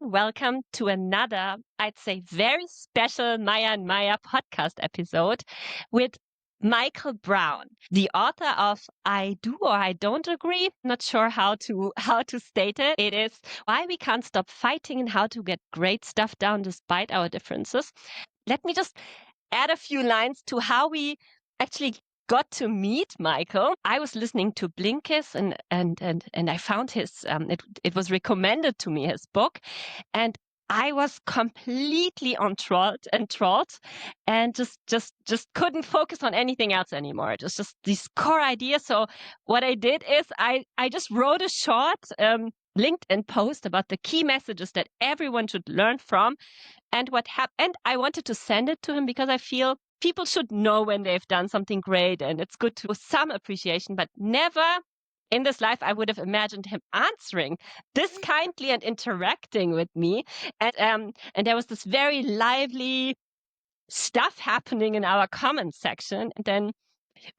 Welcome to another, I'd say, very special Maya and Maya podcast episode with Michael Brown, the author of I Do or I Don't Agree. Not sure how to state it. It is Why We Can't Stop Fighting and How to Get Great Stuff Done Despite Our Differences. Let me just add a few lines to how we actually got to meet Michael. I was listening to Blinkist and I found his it was recommended to me, his book, and I was completely enthralled and just couldn't focus on anything else anymore. It was just these core ideas. So what I did is I just wrote a short LinkedIn post about the key messages that everyone should learn from and what happened. And I wanted to send it to him because I feel people should know when they've done something great, and it's good to some appreciation, but never in this life I would have imagined him answering this kindly and interacting with me. And there was this very lively stuff happening in our comments section. And then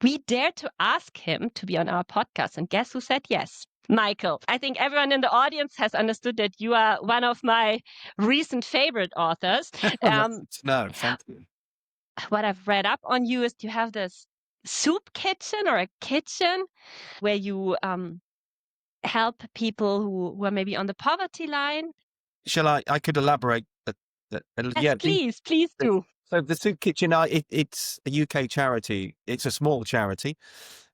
we dared to ask him to be on our podcast. And guess who said yes? Michael. I think everyone in the audience has understood that you are one of my recent favorite authors. No, thank you. What I've read up on you is you have this soup kitchen or a kitchen where you help people who are maybe on the poverty line. Shall I could elaborate. Yes, please do. So the Soup Kitchen, it's a UK charity. It's a small charity,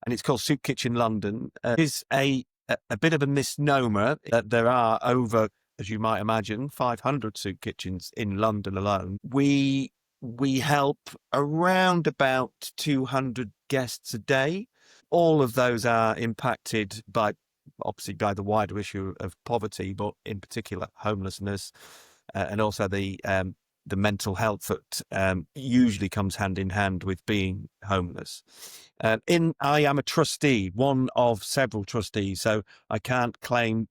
and it's called Soup Kitchen London. It is a bit of a misnomer. There are over, as you might imagine, 500 soup kitchens in London alone. We help around about 200 guests a day. All of those are impacted obviously by the wider issue of poverty, but in particular homelessness, and also the mental health that usually comes hand in hand with being homeless. I am a trustee, one of several trustees, so I can't claim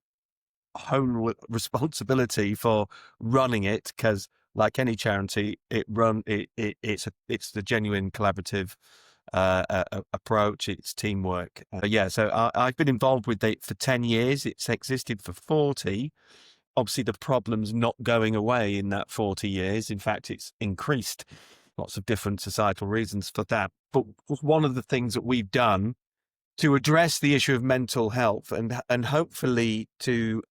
whole responsibility for running it, because like any charity, it's the genuine collaborative approach. It's teamwork. So I've been involved with it for 10 years. It's existed for 40. Obviously, the problem's not going away in that 40 years. In fact, it's increased. Lots of different societal reasons for that. But one of the things that we've done to address the issue of mental health and hopefully to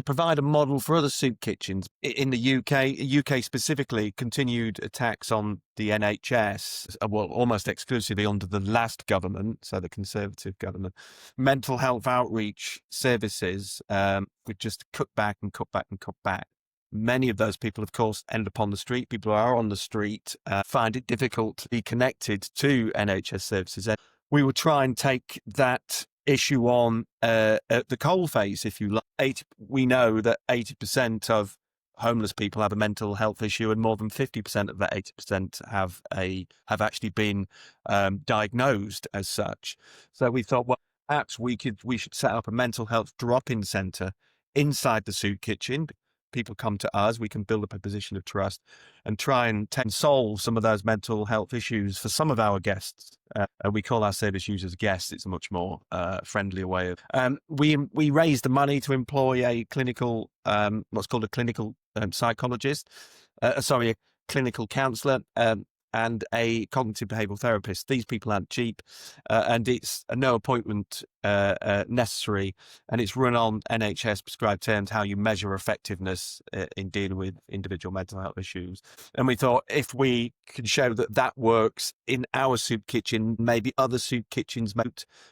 provide a model for other soup kitchens in the UK specifically, continued attacks on the NHS, well, almost exclusively under the last government, so the Conservative government. Mental health outreach services, we just cut back and cut back and cut back. Many of those people, of course, end up on the street. People who are on the street find it difficult to be connected to NHS services. And we will try and take that issue on at the coalface, if you like. We know that 80% of homeless people have a mental health issue, and more than 50% of that 80% have actually been diagnosed as such. So we thought, well, perhaps we should set up a mental health drop-in centre inside the soup kitchen. People come to us, we can build up a position of trust and try and solve some of those mental health issues for some of our guests. We call our service users guests. It's a much more friendlier way of. We raised the money to employ a clinical, what's called a clinical psychologist, a clinical counsellor, and a cognitive behavioural therapist. These people aren't cheap, and it's no appointment necessary, and it's run on NHS prescribed terms, how you measure effectiveness in dealing with individual mental health issues. And we thought, if we can show that works in our soup kitchen, maybe other soup kitchens,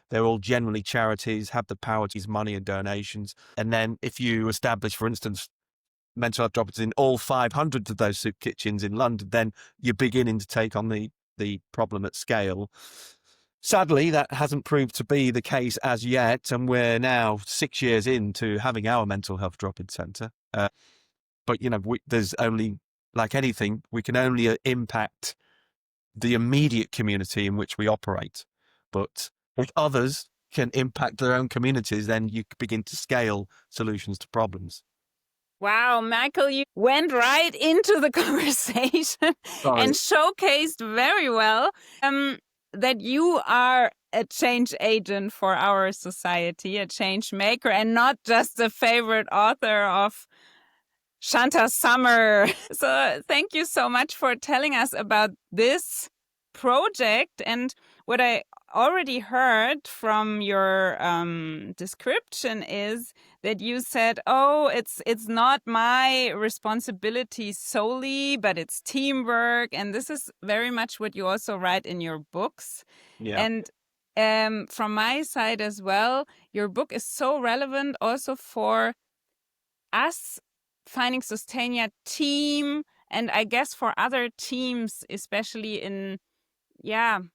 they're all generally charities, have the power to use money and donations. And then if you establish, for instance, mental health drop-ins in all 500 of those soup kitchens in London, then you're beginning to take on the problem at scale. Sadly, that hasn't proved to be the case as yet, and we're now 6 years into having our mental health drop-in centre. But, there's only, like anything, we can only impact the immediate community in which we operate. But if others can impact their own communities, then you begin to scale solutions to problems. Wow, Michael, you went right into the conversation and showcased very well that you are a change agent for our society, a change maker, and not just a favorite author of Shanta Summer. So thank you so much for telling us about this project. And what I already heard from your description is that you said, oh, it's not my responsibility solely, but it's teamwork. And this is very much what you also write in your books. Yeah. And from my side as well, your book is so relevant also for us FindingSustainia team, and I guess for other teams, especially in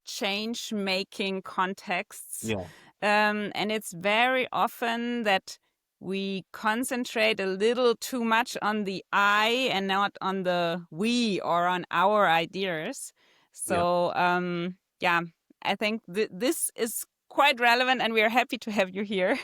change making contexts. Yeah. And it's very often that we concentrate a little too much on the I and not on the we or on our ideas. So I think this is quite relevant, and we are happy to have you here.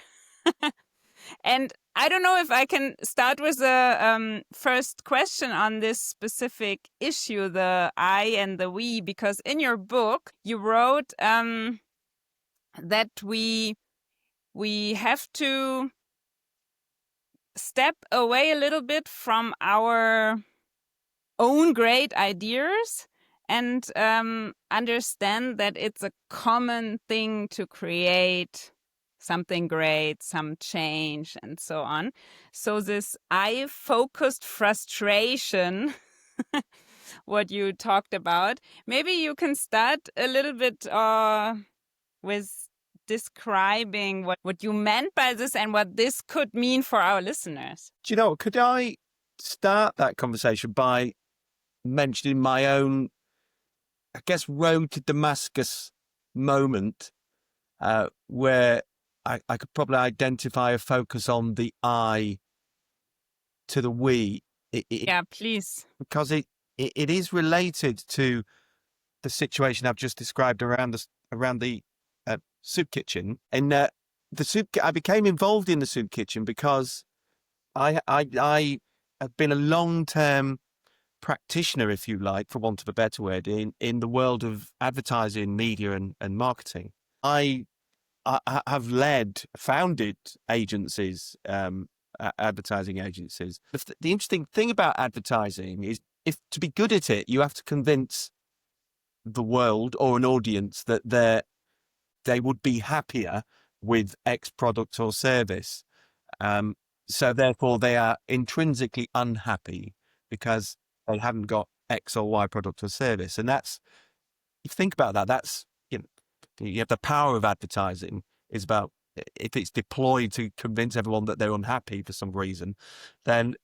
And I don't know if I can start with the first question on this specific issue, the I and the we, because in your book you wrote that we have to step away a little bit from our own great ideas and understand that it's a common thing to create something great, some change, and so on. So this I-focused frustration, what you talked about, maybe you can start a little bit with describing what you meant by this and what this could mean for our listeners. Do you know, could I start that conversation by mentioning my own, I guess, road to Damascus moment where I could probably identify a focus on the I to the we. Yeah, please. Because it is related to the situation I've just described around the soup kitchen. And I became involved in the soup kitchen because I have been a long-term practitioner, if you like, for want of a better word, in the world of advertising, media, and marketing. I have founded agencies, advertising agencies. The interesting thing about advertising is, if to be good at it, you have to convince the world or an audience that they would be happier with X product or service. So therefore, they are intrinsically unhappy because they haven't got X or Y product or service. And that's, if you think about that, that's, you have the power of advertising is about, if it's deployed to convince everyone that they're unhappy for some reason, then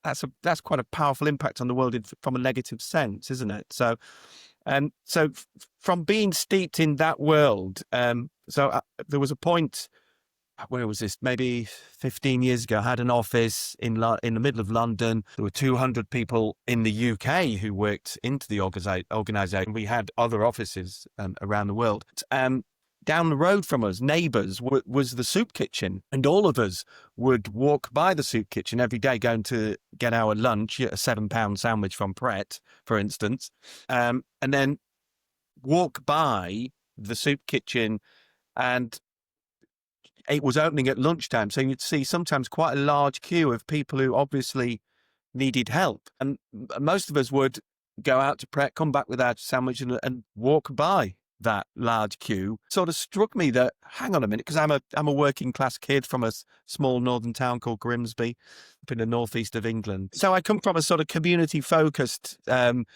that's quite a powerful impact on the world from a negative sense, isn't it? So from being steeped in that world, there was a point, where was this? Maybe 15 years ago. I had an office in the middle of London. There were 200 people in the UK who worked into the organisation. We had other offices around the world. Down the road from us, neighbours, was the soup kitchen. And all of us would walk by the soup kitchen every day going to get our lunch, a £7 sandwich from Pret, for instance, and then walk by the soup kitchen, and it was opening at lunchtime. So you'd see sometimes quite a large queue of people who obviously needed help. And most of us would go out to Pret, come back with our sandwich and walk by that large queue. Sort of struck me that, hang on a minute, because I'm a working class kid from a small northern town called Grimsby up in the northeast of England. So I come from a sort of community focused background,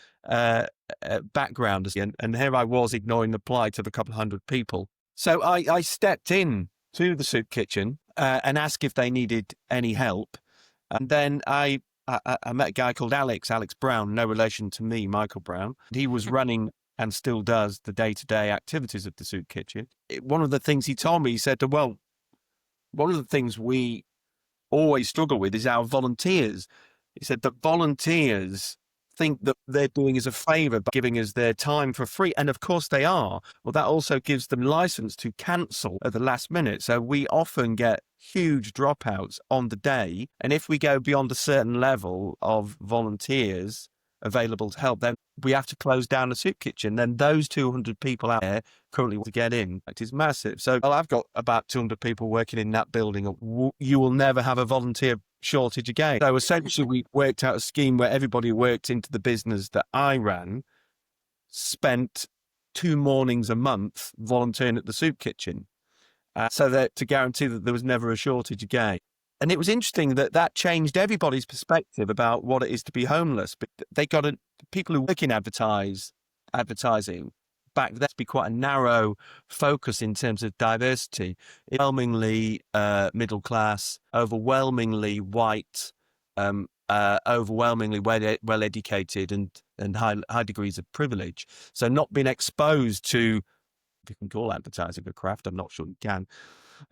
and here I was ignoring the plight of a couple of hundred people. So I stepped in to the soup kitchen and asked if they needed any help. And then I met a guy called Alex Brown, no relation to me, Michael Brown. He was running and still does the day-to-day activities of the soup kitchen. One of the things he told me, he said, well, one of the things we always struggle with is our volunteers. He said that volunteers think that they're doing us a favour by giving us their time for free. And of course they are. Well, that also gives them license to cancel at the last minute. So we often get huge dropouts on the day. And if we go beyond a certain level of volunteers, available to help, then we have to close down the soup kitchen. Then those 200 people out there currently want to get in. It is massive. So I've got about 200 people working in that building. You will never have a volunteer shortage again. So essentially, we worked out a scheme where everybody worked into the business that I ran, spent 2 mornings a month volunteering at the soup kitchen, so that to guarantee that there was never a shortage again. And it was interesting that changed everybody's perspective about what it is to be homeless. But they got people who work in advertising back then to be quite a narrow focus in terms of diversity. Overwhelmingly middle class, overwhelmingly white, overwhelmingly well educated, and high degrees of privilege. So not being exposed to, if you can call advertising a craft, I'm not sure you can.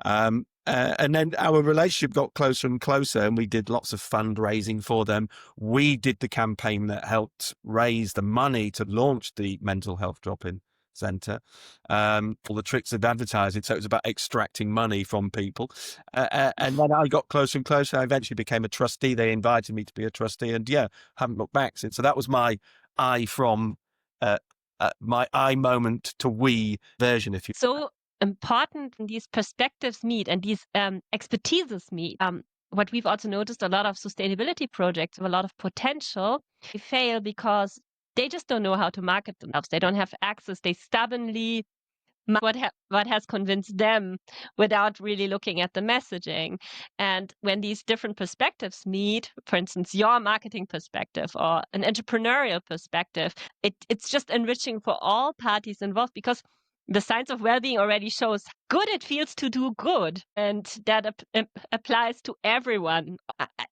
And then our relationship got closer and closer, and we did lots of fundraising for them. We did the campaign that helped raise the money to launch the mental health drop-in centre. All the tricks of advertising, so it was about extracting money from people. And then I got closer and closer. I eventually became a trustee. They invited me to be a trustee, and haven't looked back since. So that was my my I moment to we version, if you. So important these perspectives meet and these expertises meet. What we've also noticed, a lot of sustainability projects have a lot of potential. They fail because they just don't know how to market themselves. They don't have access. They stubbornly what has convinced them without really looking at the messaging. And when these different perspectives meet, for instance, your marketing perspective or an entrepreneurial perspective, it's just enriching for all parties involved, because the science of well-being already shows good it feels to do good, and that applies to everyone.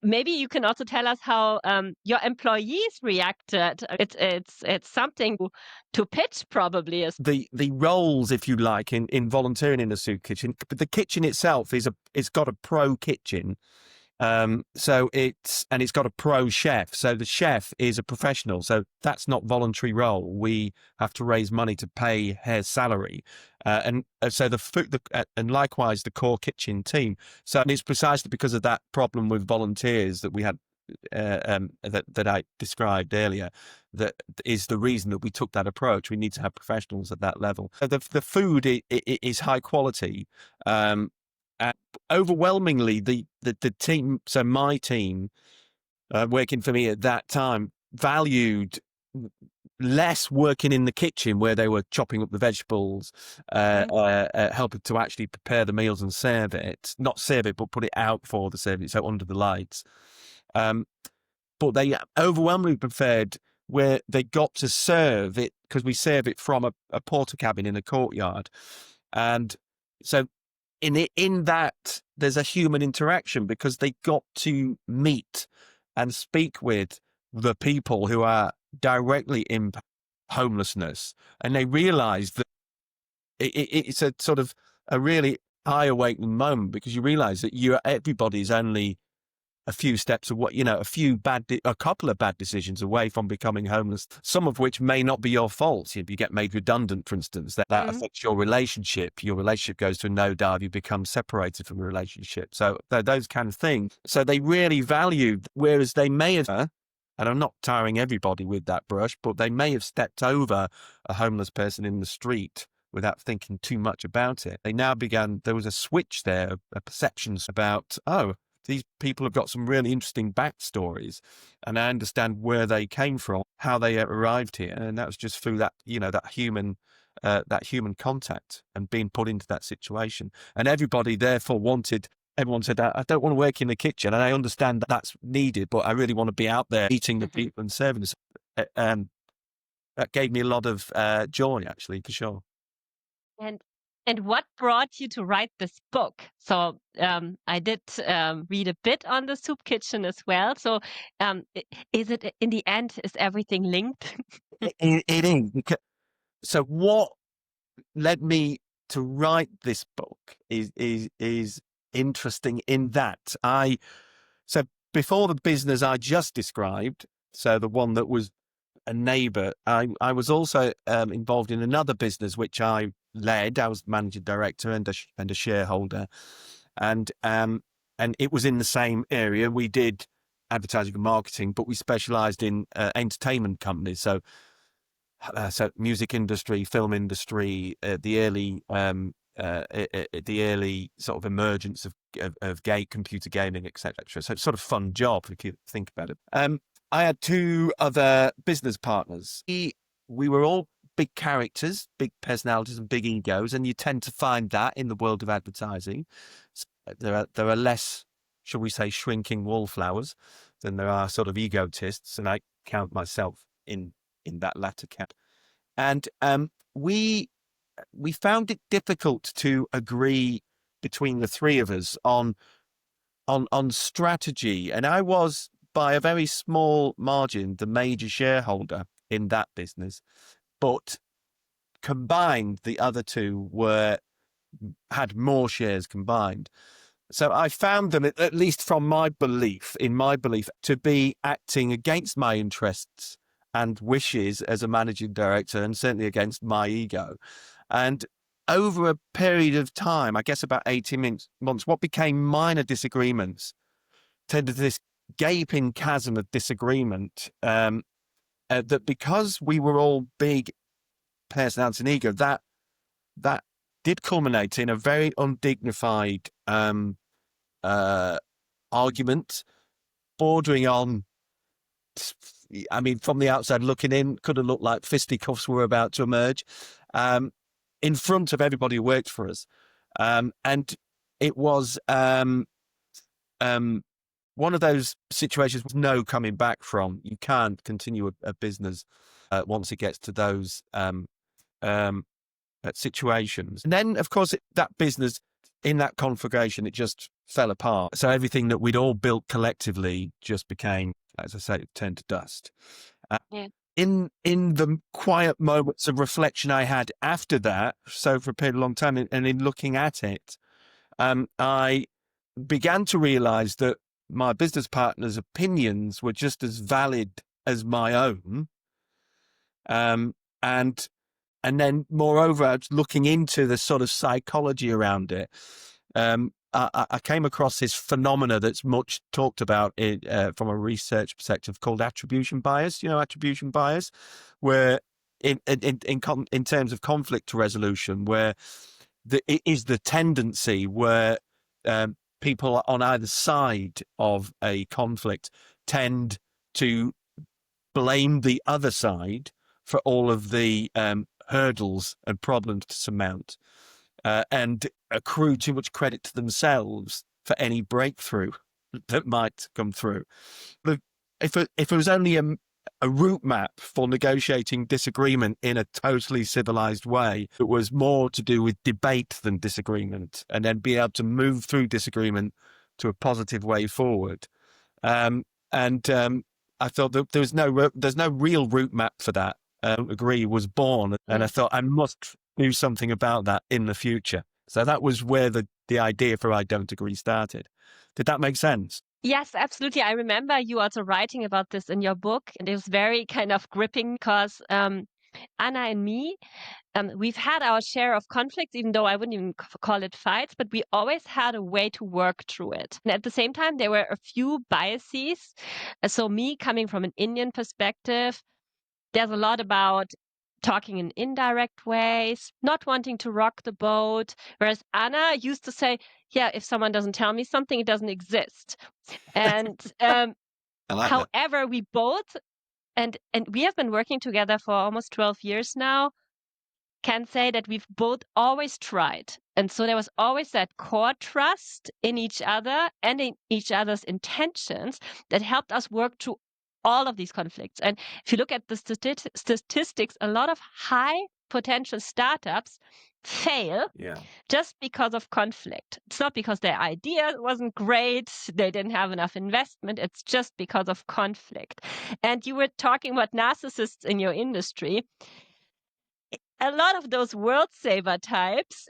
Maybe you can also tell us how your employees reacted. It's something to pitch, probably. Is the roles, if you like, in volunteering in a soup kitchen. But the kitchen itself it's got a pro kitchen. So it's got a pro chef. So the chef is a professional. So that's not voluntary role. We have to raise money to pay his salary. So the food, and likewise the core kitchen team. So and it's precisely because of that problem with volunteers that we had, that I described earlier, that is the reason that we took that approach. We need to have professionals at that level. So the food is high quality. Overwhelmingly, the team, so my team working for me at that time, valued less working in the kitchen where they were chopping up the vegetables, helping to actually prepare the meals and serve it. Not serve it, but put it out for the service, so under the lights. But they overwhelmingly preferred where they got to serve it, because we serve it from a porter cabin in a courtyard. And so in that, there's a human interaction, because they got to meet and speak with the people who are directly in homelessness. And they realized that it's a sort of a really eye-awakening moment, because you realize that everybody's only a few steps away, a couple of bad decisions away from becoming homeless, some of which may not be your fault. If you get made redundant, for instance, that affects your relationship goes to a nosedive, you become separated from the relationship. So those kind of things. So they really valued, whereas they may have, and I'm not tiring everybody with that brush, but they may have stepped over a homeless person in the street without thinking too much about it. They now there was a switch there, a perceptions about, these people have got some really interesting backstories, and I understand where they came from, how they arrived here, and that was just through that, that human contact and being put into that situation. And everybody therefore everyone said, I don't want to work in the kitchen, and I understand that that's needed, but I really want to be out there eating the people and serving us. That gave me a lot of joy, actually, for sure. And what brought you to write this book? So I did read a bit on the soup kitchen as well. So is it, in the end, is everything linked? It is. So what led me to write this book is interesting in that so before the business I just described, so the one that was a neighbor, I was also involved in another business which I led. I was managing director and a shareholder, and it was in the same area. We did advertising and marketing, but we specialized in entertainment companies. So music industry, film industry, the early sort of emergence of computer gaming, etc. So it's sort of fun job if you think about it. I had two other business partners. We were all big characters, big personalities, and big egos, and you tend to find that in the world of advertising. There are less, shall we say, shrinking wallflowers than there are sort of egotists, and I count myself in that latter camp. And we found it difficult to agree between the three of us on strategy, and I was, by a very small margin, the major shareholder in that business, but combined the other two had more shares combined. So I found them, at least from my belief, to be acting against my interests and wishes as a managing director, and certainly against my ego. And over a period of time, I guess about 18 months, what became minor disagreements turned into this gaping chasm of disagreement, that because we were all big personalities and ego, that did culminate in a very undignified argument, bordering on, I mean, from the outside looking in, could have looked like fisticuffs were about to emerge, in front of everybody who worked for us. And it was one of those situations with no coming back from. You can't continue a business once it gets to those situations. And then, of course, that business, in that conflagration, it just fell apart. So everything that we'd all built collectively just became, as I say, it turned to dust. In the quiet moments of reflection I had after that, so for a period of a long time, and in looking at it, I began to realize that my business partner's opinions were just as valid as my own. And then, moreover, I was looking into the sort of psychology around it. I came across this phenomena that's much talked about from a research perspective, called attribution bias. You know, attribution bias, where in terms of conflict resolution, where it is the tendency where people on either side of a conflict tend to blame the other side for all of the hurdles and problems to surmount, and accrue too much credit to themselves for any breakthrough that might come through. But if it was only a route map for negotiating disagreement in a totally civilized way, it was more to do with debate than disagreement, and then be able to move through disagreement to a positive way forward. I thought that there's no real route map for that. Agree was born, and I thought I must do something about that in the future. So that was where the idea for I Don't Agree started. Did that make sense? Yes, absolutely. I remember you also writing about this in your book, and it was very kind of gripping because Anna and me, we've had our share of conflicts, even though I wouldn't even call it fights, but we always had a way to work through it. And at the same time, there were a few biases. So me coming from an Indian perspective, there's a lot about talking in indirect ways, not wanting to rock the boat. Whereas Anna used to say, yeah, if someone doesn't tell me something, it doesn't exist. And however, we both, and we have been working together for almost 12 years now, can say that we've both always tried. And so there was always that core trust in each other and in each other's intentions that helped us work through all of these conflicts. And if you look at the statistics, a lot of high potential startups fail just because of conflict. It's not because their idea wasn't great, they didn't have enough investment. It's just because of conflict. And you were talking about narcissists in your industry. A lot of those world saver types,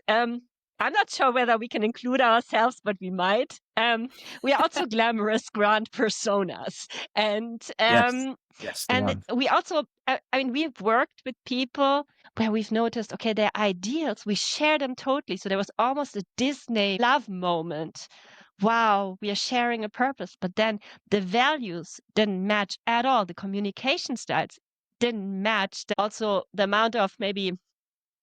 I'm not sure whether we can include ourselves, but we might. We are also glamorous grand personas. And yes, and we also, I mean, we've worked with people where we've noticed, okay, their ideals, we share them totally. So there was almost a Disney love moment wow, we are sharing a purpose, but then the values didn't match at all. The communication styles didn't match. Also, the amount of maybe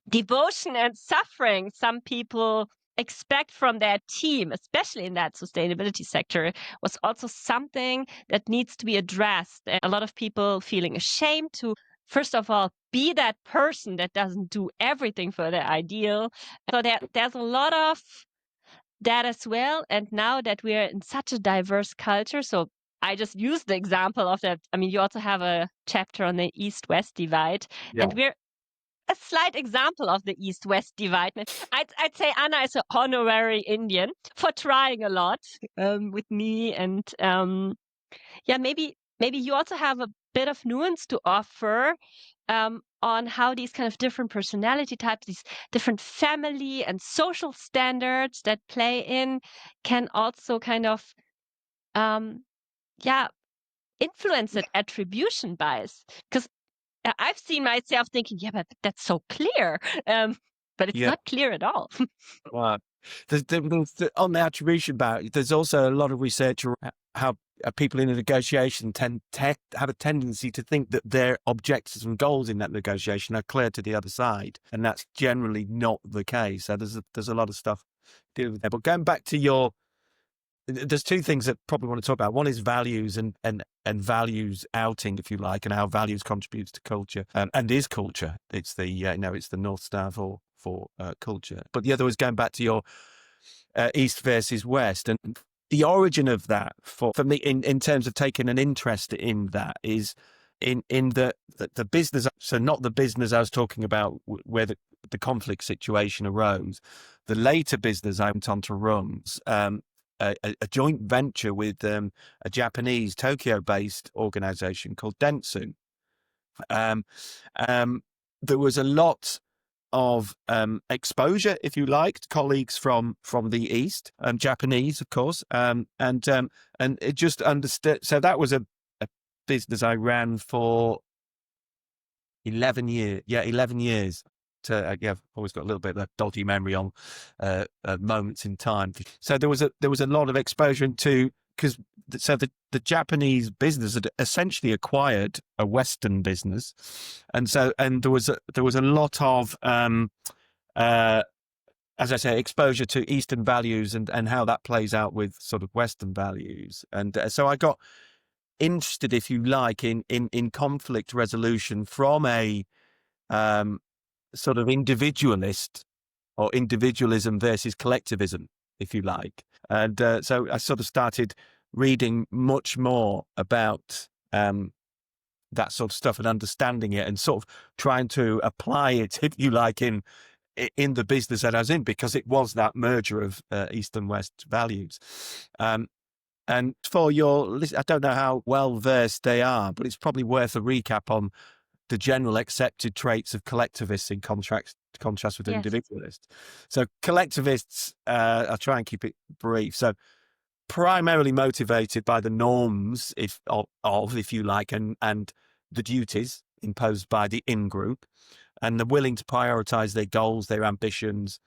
devotion and suffering some people expect from their team, especially in that sustainability sector, was also something that needs to be addressed. And a lot of people feeling ashamed to, first of all, be that person that doesn't do everything for their ideal. So there's a lot of that as well. And now that we're in such a diverse culture, so I just used the example of that. I mean, you also have a chapter on the East-West divide, and we're a slight example of the East-West divide. I'd say Anna is an honorary Indian for trying a lot with me, and maybe you also have a bit of nuance to offer on how these kind of different personality types, these different family and social standards that play in, can also kind of influence that attribution bias. Because I've seen myself thinking, yeah, but that's so clear. But it's not clear at all. Wow. On the attribution about, there's also a lot of research around how people in a negotiation have a tendency to think that their objectives and goals in that negotiation are clear to the other side, and that's generally not the case. So there's a lot of stuff to do with that. But going back to there's two things that probably want to talk about. One is values and values outing, if you like, and how values contributes to culture and is culture. It's the it's the North Star for culture. But the other is going back to your East versus West, and the origin of that for me in terms of taking an interest in that is in the business. So not the business I was talking about where the conflict situation arose. The later business I went on to run. A joint venture with a Japanese Tokyo-based organization called Dentsu. There was a lot of exposure, if you like, to colleagues from the East, Japanese, of course, and it just understood. So that was a business I ran for 11 years. Yeah, 11 years. I've always got a little bit of a dodgy memory on moments in time. So there was a lot of exposure into, because the Japanese business had essentially acquired a Western business, and there was a lot of as I say, exposure to Eastern values and how that plays out with sort of Western values, and so I got interested, if you like, in conflict resolution from a sort of individualist or individualism versus collectivism, if you like. And so I sort of started reading much more about that sort of stuff and understanding it and sort of trying to apply it, if you like, in the business that I was in, because it was that merger of East and West values. And for your list, I don't know how well versed they are, but it's probably worth a recap on the general accepted traits of collectivists in contrast with individualists. So collectivists, I'll try and keep it brief. So primarily motivated by the norms, if you like, and the duties imposed by the in-group, and they're willing to prioritize their goals, their ambitions,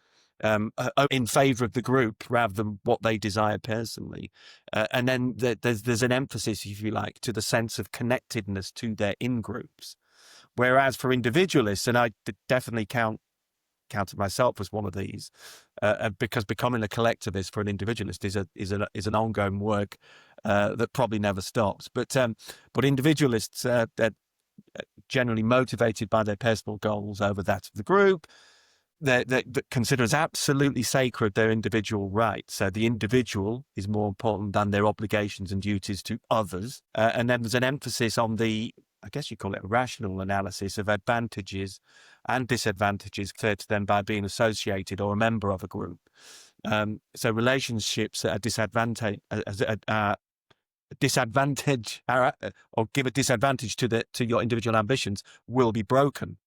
in favor of the group rather than what they desire personally. And then there's an emphasis, if you like, to the sense of connectedness to their in-groups. Whereas for individualists, and I definitely counted myself as one of these, because becoming a collectivist for an individualist is an ongoing work that probably never stops. But individualists, they're generally motivated by their personal goals over that of the group. They consider as absolutely sacred their individual rights. So the individual is more important than their obligations and duties to others. And then there's an emphasis on the, I guess you call it a rational analysis of advantages and disadvantages occurred to them by being associated or a member of a group. So relationships that are disadvantage or give a disadvantage to your individual ambitions will be broken.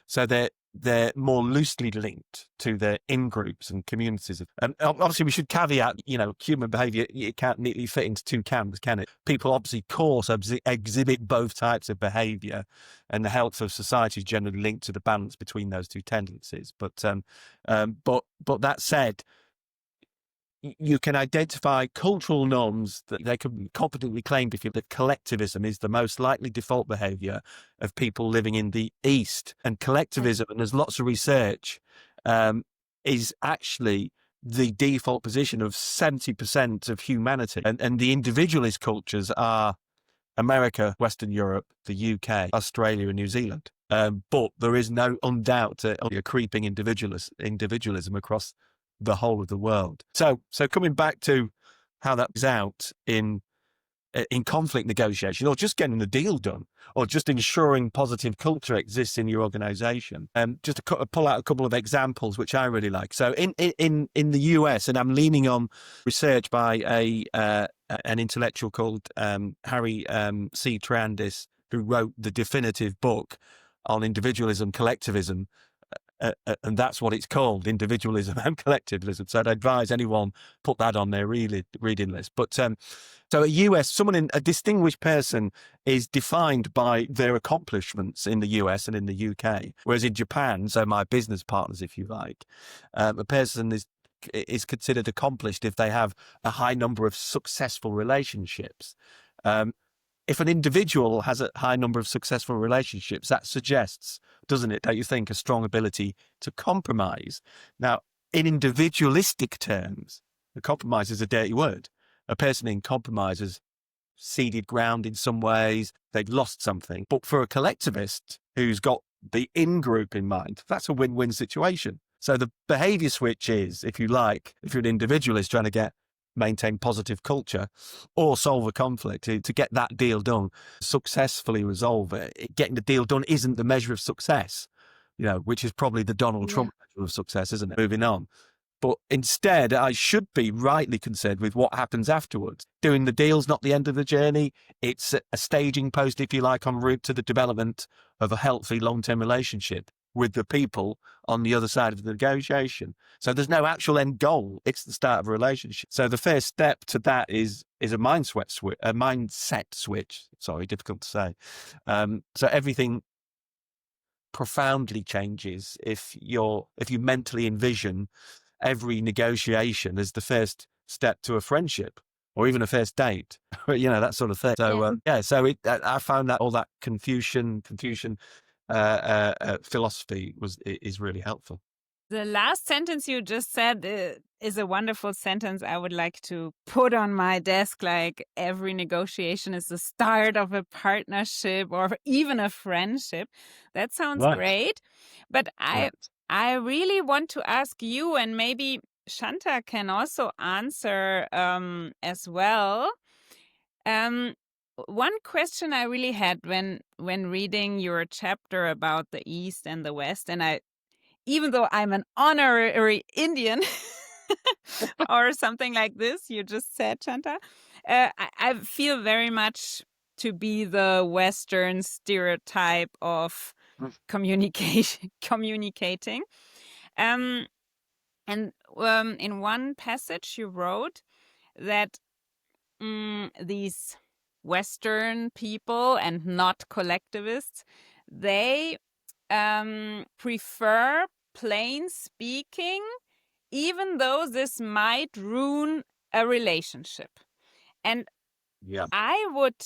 So they're more loosely linked to their in-groups and communities. And obviously we should caveat, human behavior, it can't neatly fit into two camps, can it? People obviously, of course, exhibit both types of behavior, and the health of society is generally linked to the balance between those two tendencies. But that said, you can identify cultural norms that they can competently claim that collectivism is the most likely default behavior of people living in the East. And collectivism, and there's lots of research, is actually the default position of 70% of humanity. And the individualist cultures are America, Western Europe, the UK, Australia, and New Zealand. But there is no undoubt a creeping individualism across the whole of the world. So coming back to how that plays out in conflict negotiation, or just getting the deal done, or just ensuring positive culture exists in your organization. Just to pull out a couple of examples which I really like. So in the US, and I'm leaning on research by an intellectual called Harry C. Trandis, who wrote the definitive book on individualism, collectivism, and that's what it's called, individualism and collectivism. So I'd advise anyone put that on their reading list. But so a distinguished person is defined by their accomplishments in the US and in the UK, whereas in Japan, so my business partners, if you like, a person is considered accomplished if they have a high number of successful relationships. If an individual has a high number of successful relationships, that suggests, doesn't it, don't you think, a strong ability to compromise? Now, in individualistic terms, the compromise is a dirty word. A person in compromise has ceded ground in some ways, they've lost something. But for a collectivist who's got the in-group in mind, that's a win-win situation. So the behavior switch is, if you like, if you're an individualist trying to maintain positive culture or solve a conflict, to get that deal done, successfully resolve it. Getting the deal done isn't the measure of success, which is probably the Donald Trump measure of success, isn't it? Moving on. But instead, I should be rightly concerned with what happens afterwards. Doing the deal's not the end of the journey. It's a staging post, if you like, en route to the development of a healthy long-term relationship with the people on the other side of the negotiation. So there's no actual end goal. It's the start of a relationship. So the first step to that is a mindset switch. Sorry, difficult to say. So everything profoundly changes if you mentally envision every negotiation as the first step to a friendship or even a first date, that sort of thing. So I found that all that Confucian philosophy is really helpful. The last sentence you just said is a wonderful sentence I would like to put on my desk, like every negotiation is the start of a partnership or even a friendship. That sounds great. But I really want to ask you, and maybe Shanta can also answer as well. One question I really had when reading your chapter about the East and the West, and even though I'm an honorary Indian or something like this, you just said, Shanta, I feel very much to be the Western stereotype of communicating. And in one passage you wrote that these Western people and not collectivists, they prefer plain speaking, even though this might ruin a relationship. And I would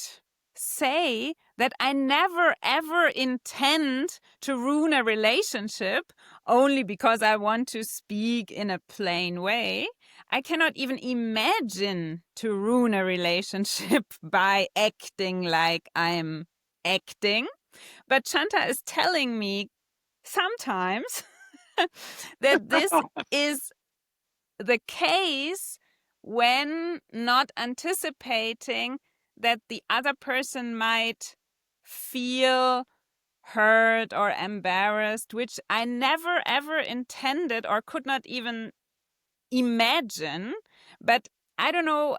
say that I never ever intend to ruin a relationship only because I want to speak in a plain way. I cannot even imagine to ruin a relationship by acting like I'm acting. But Shanta is telling me sometimes that this is the case when not anticipating that the other person might feel hurt or embarrassed, which I never ever intended or could not even imagine. But I don't know,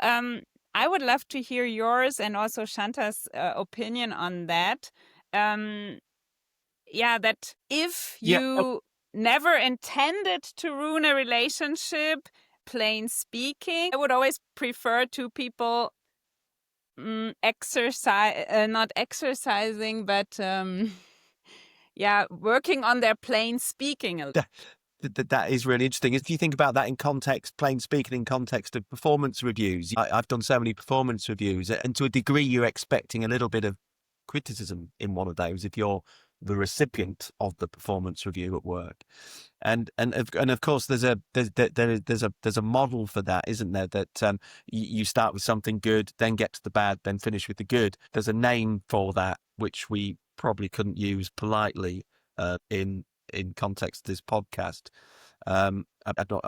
I would love to hear yours and also Shanta's opinion on that. That if you never intended to ruin a relationship, plain speaking, I would always prefer two people not exercising, but working on their plain speaking. that is really interesting. If you think about that in context, plain speaking, in context of performance reviews, I've done so many performance reviews, and to a degree, you're expecting a little bit of criticism in one of those if you're the recipient of the performance review at work. And of course, there's a model for that, isn't there? That you start with something good, then get to the bad, then finish with the good. There's a name for that which we probably couldn't use politely in context of this podcast. I'm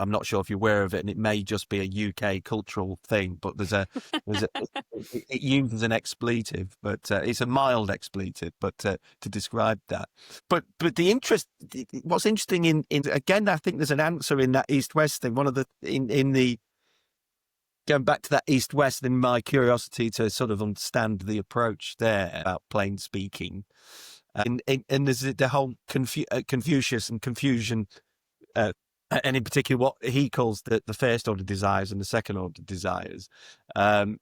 not sure if you're aware of it, and it may just be a UK cultural thing, but it uses an expletive, but it's a mild expletive, but to describe that. But what's interesting in again, I think there's an answer in that East-West thing. One of the going back to that East-West, in my curiosity to sort of understand the approach there about plain speaking. And there's the whole Confucius and confusion, and in particular what he calls the first order desires and the second order desires. And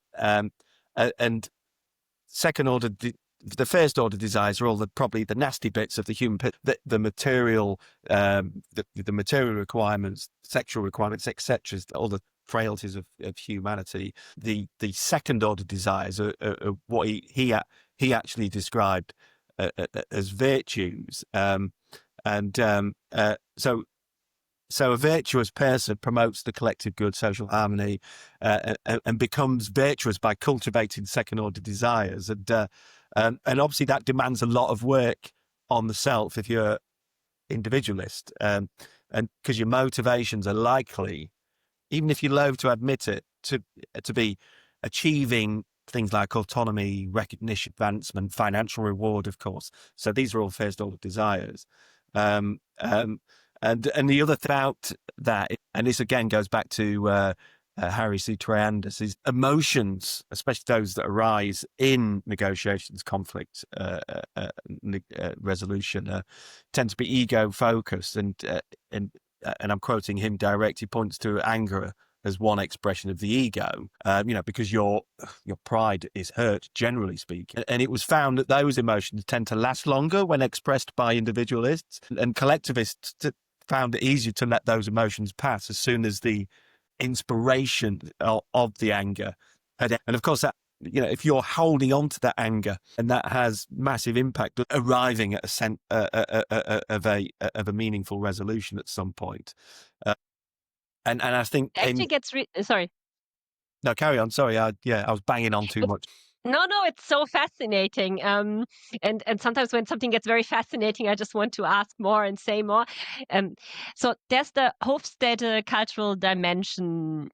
second order, the first order desires are all probably the nasty bits of the human, the material, the material requirements, sexual requirements, etc. All the frailties of humanity. The second order desires are what he actually described as virtues, so a virtuous person promotes the collective good, social harmony, and becomes virtuous by cultivating second order desires, and obviously that demands a lot of work on the self if you're individualist, and because your motivations are likely, even if you loathe to admit it, to be achieving things like autonomy, recognition, advancement, financial reward, of course. So these are all first order desires. And the other thing about that, and this again goes back to Harry C. Triandus, is emotions, especially those that arise in negotiations, conflict, resolution, tend to be ego focused, and I'm quoting him directly. He points to anger as one expression of the ego, because your pride is hurt, generally speaking. And it was found that those emotions tend to last longer when expressed by individualists, and collectivists found it easier to let those emotions pass as soon as the inspiration of the anger had. And of course, that, if you're holding on to that anger, and that has massive impact, arriving at of a meaningful resolution at some point. And I think Actually gets sorry. No, carry on. Sorry, I was banging on too much. No, it's so fascinating. And sometimes when something gets very fascinating, I just want to ask more and say more. So there's the Hofstede cultural dimension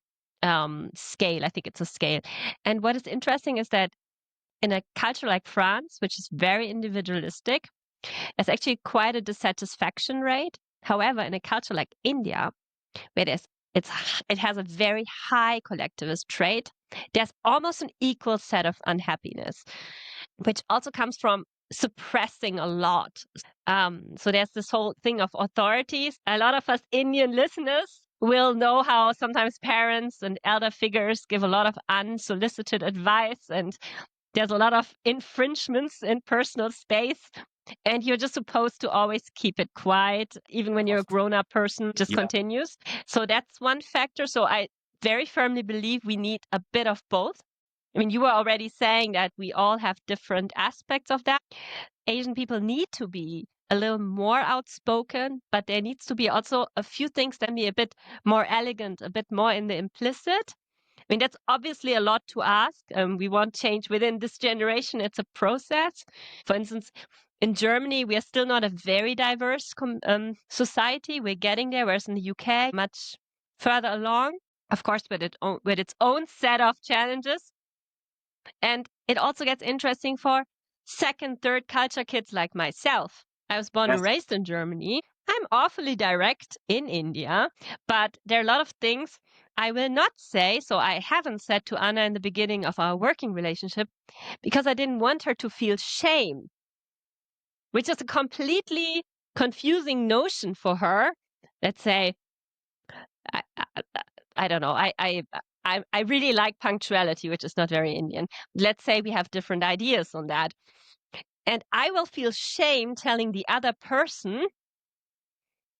scale. I think it's a scale. And what is interesting is that in a culture like France, which is very individualistic, there's actually quite a dissatisfaction rate. However, in a culture like India, where it has a very high collectivist trait, there's almost an equal set of unhappiness, which also comes from suppressing a lot. So there's this whole thing of authorities. A lot of us Indian listeners will know how sometimes parents and elder figures give a lot of unsolicited advice, and there's a lot of infringements in personal space. And you're just supposed to always keep it quiet, even when you're a grown-up person, just continues. So that's one factor. So I very firmly believe we need a bit of both. I mean, you were already saying that we all have different aspects of that. Asian people need to be a little more outspoken, but there needs to be also a few things that be a bit more elegant, a bit more in the implicit. I mean, that's obviously a lot to ask. We want change within this generation. It's a process. For instance, in Germany, we are still not a very diverse society. We're getting there, whereas in the UK, much further along, of course, with its own set of challenges. And it also gets interesting for second, third culture kids like myself. I was born and raised in Germany. I'm awfully direct in India, but there are a lot of things I will not say. So I haven't said to Anna in the beginning of our working relationship because I didn't want her to feel shame, which is a completely confusing notion for her. Let's say, I don't know. I really like punctuality, which is not very Indian. Let's say we have different ideas on that. And I will feel shame telling the other person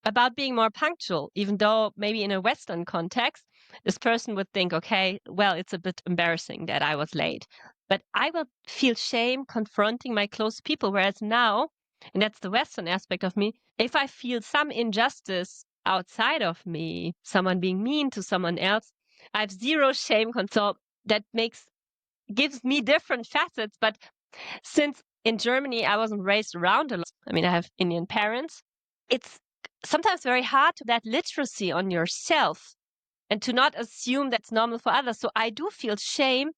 about being more punctual, even though maybe in a Western context, this person would think, okay, well, it's a bit embarrassing that I was late. But I will feel shame confronting my close people. Whereas now, and that's the Western aspect of me, if I feel some injustice outside of me, someone being mean to someone else, I have zero shame. So that gives me different facets. But since in Germany, I wasn't raised around a lot. I mean, I have Indian parents. It's sometimes very hard to that literacy on yourself and to not assume that's normal for others. So I do feel shame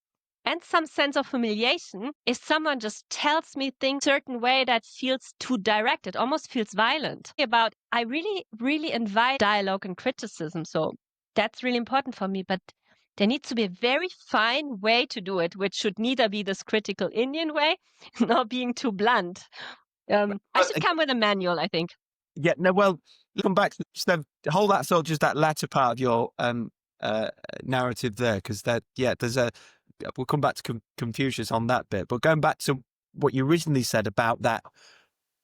and some sense of humiliation if someone just tells me things a certain way that feels too direct. It almost feels violent. I really, really invite dialogue and criticism. So that's really important for me. But there needs to be a very fine way to do it, which should neither be this critical Indian way nor being too blunt. I should come with a manual, I think. Yeah, no, well, come back to hold that thought, just that latter part of your narrative there, because we'll come back to Confucius on that bit, but going back to what you originally said about that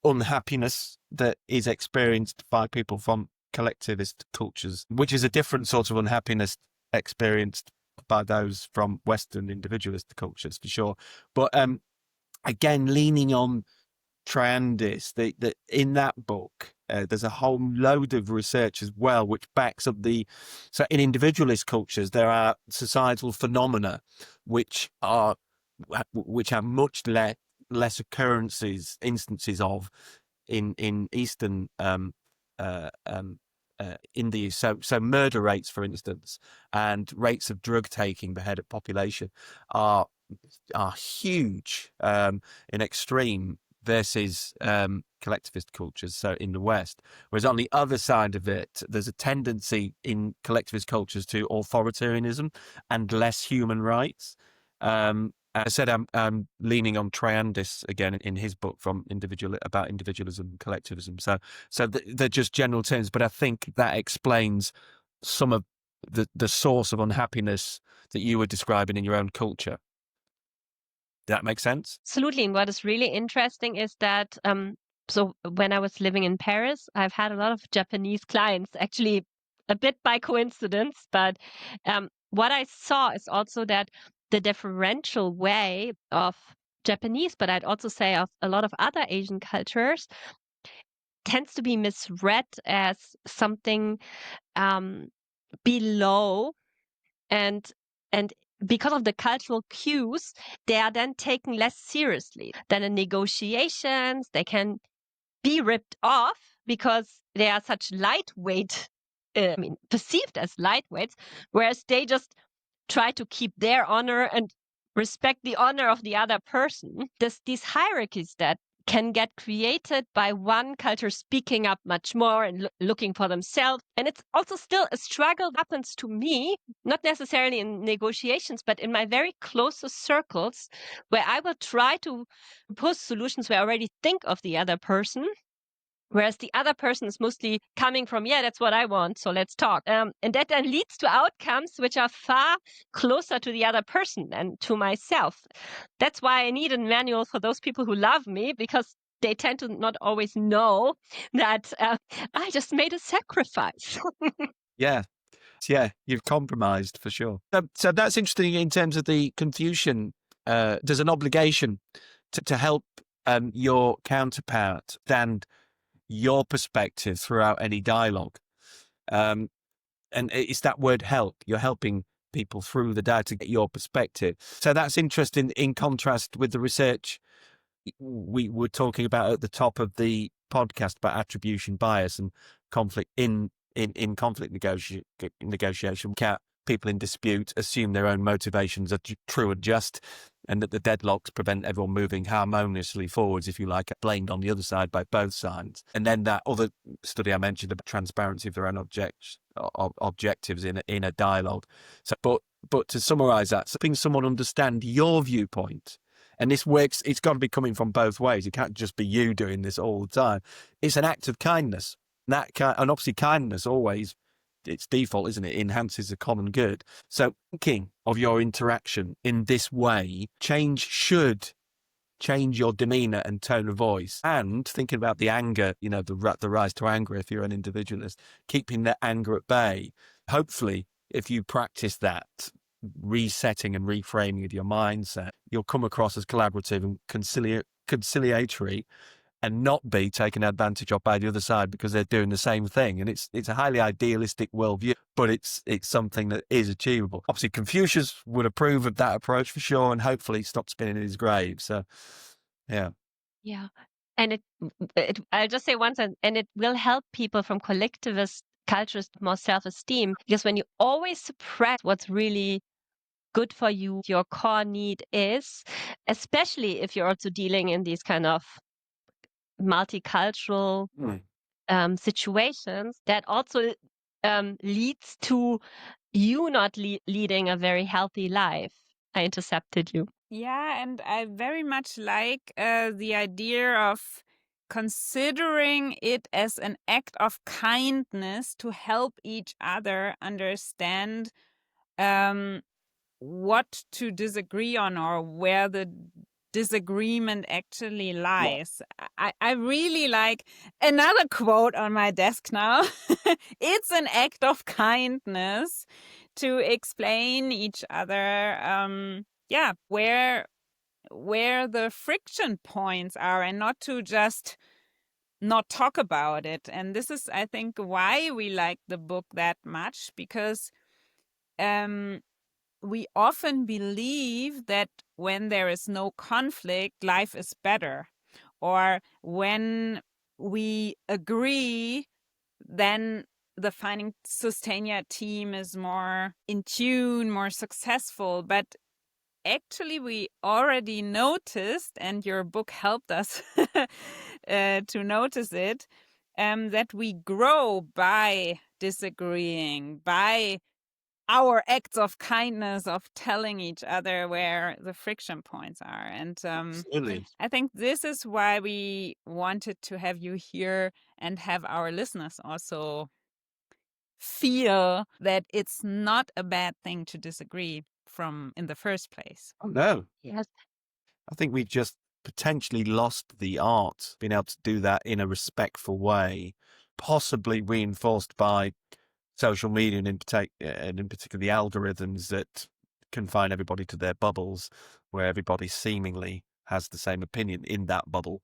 unhappiness that is experienced by people from collectivist cultures, which is a different sort of unhappiness experienced by those from Western individualist cultures, for sure. But again, leaning on Triandis, that in that book, there's a whole load of research as well, which backs up so in individualist cultures, there are societal phenomena which have much less instances of in Eastern India. So murder rates, for instance, and rates of drug taking per head of population are huge in extreme versus collectivist cultures, so in the West. Whereas on the other side of it, there's a tendency in collectivist cultures to authoritarianism and less human rights. As I said, I'm leaning on Triandis again in his book about individualism and collectivism. So they're just general terms, but I think that explains some of the source of unhappiness that you were describing in your own culture. Does that make sense? Absolutely. And what is really interesting is that so when I was living in Paris, I've had a lot of Japanese clients, actually a bit by coincidence. But what I saw is also that the differential way of Japanese, but I'd also say of a lot of other Asian cultures, tends to be misread as something below and because of the cultural cues, they are then taken less seriously. Then in negotiations, they can be ripped off because they are such lightweight, perceived as lightweights, whereas they just try to keep their honor and respect the honor of the other person. These hierarchies that can get created by one culture speaking up much more and looking for themselves. And it's also still a struggle that happens to me, not necessarily in negotiations, but in my very closest circles, where I will try to propose solutions where I already think of the other person. Whereas the other person is mostly coming from, yeah, that's what I want, so let's talk. And that then leads to outcomes which are far closer to the other person than to myself. That's why I need a manual for those people who love me, because they tend to not always know that I just made a sacrifice. Yeah, you've compromised for sure. So that's interesting in terms of the Confucian. There's an obligation to help your counterpart stand your perspective throughout any dialogue. And it's that word help. You're helping people through the dialogue to get your perspective. So that's interesting in contrast with the research we were talking about at the top of the podcast about attribution bias and conflict in conflict negotiation. People in dispute assume their own motivations are true and just, and that the deadlocks prevent everyone moving harmoniously forwards, if you like, blamed on the other side by both sides. And then that other study I mentioned about transparency of their own objectives in a dialogue. So, but to summarize that, helping someone understand your viewpoint, and this works, it's got to be coming from both ways. It can't just be you doing this all the time. It's an act of kindness. And obviously kindness always, its default, isn't it, enhances the common good. So thinking of your interaction in this way, change should change your demeanor and tone of voice. And thinking about the anger, the rise to anger, if you're an individualist, keeping that anger at bay. Hopefully, if you practice that resetting and reframing of your mindset, you'll come across as collaborative and conciliatory, and not be taken advantage of by the other side because they're doing the same thing. And it's a highly idealistic worldview, but it's something that is achievable. Obviously, Confucius would approve of that approach for sure, and hopefully stop spinning in his grave. So, yeah. Yeah. And I'll just say once, and it will help people from collectivist cultures to more self-esteem, because when you always suppress what's really good for you, your core need is, especially if you're also dealing in these kind of multicultural situations, that also leads to you not leading a very healthy life. I intercepted you. Yeah, and I very much like the idea of considering it as an act of kindness to help each other understand what to disagree on or where the disagreement actually lies. I really like another quote on my desk now. It's an act of kindness to explain each other where the friction points are, and not to just not talk about it. And this is, I think, why we like the book that much, because we often believe that when there is no conflict, life is better. Or when we agree, then the FindingSustainia team is more in tune, more successful. But actually, we already noticed, and your book helped us to notice it, that we grow by disagreeing, by our acts of kindness, of telling each other where the friction points are. And Absolutely. I think this is why we wanted to have you here and have our listeners also feel that it's not a bad thing to disagree from in the first place. Oh, no. Yes. I think we've just potentially lost the art, being able to do that in a respectful way, possibly reinforced by social media and in particular the algorithms that confine everybody to their bubbles, where everybody seemingly has the same opinion in that bubble,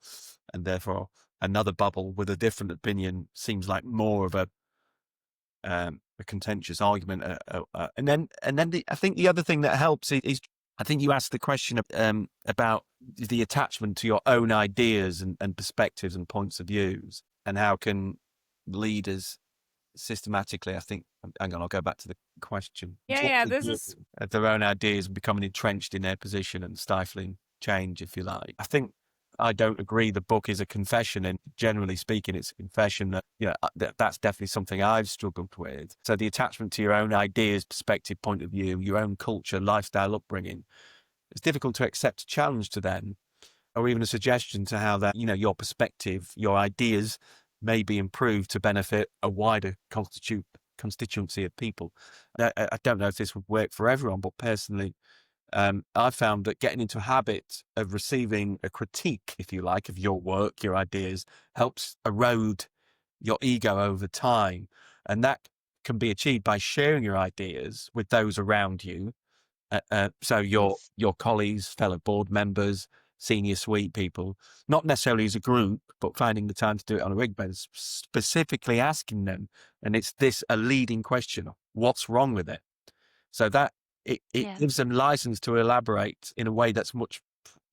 and therefore another bubble with a different opinion seems like more of a contentious argument. And then I think the other thing that helps is I think you asked the question about the attachment to your own ideas and perspectives and points of views, and how can leaders systematically, I think, hang on, I'll go back to the question. This is Their own ideas and becoming entrenched in their position and stifling change, if you like. I think I don't agree the book is a confession, and generally speaking, it's a confession that, that's definitely something I've struggled with. So the attachment to your own ideas, perspective, point of view, your own culture, lifestyle, upbringing, it's difficult to accept a challenge to them, or even a suggestion to how that, your perspective, your ideas may be improved to benefit a wider constituency of people. I don't know if this would work for everyone, but personally, I've found that getting into a habit of receiving a critique, if you like, of your work, your ideas, helps erode your ego over time. And that can be achieved by sharing your ideas with those around you. So your colleagues, fellow board members, senior suite people, not necessarily as a group, but finding the time to do it on a regular basis, specifically asking them. And it's a leading question: what's wrong with it? So that it gives them license to elaborate in a way that's much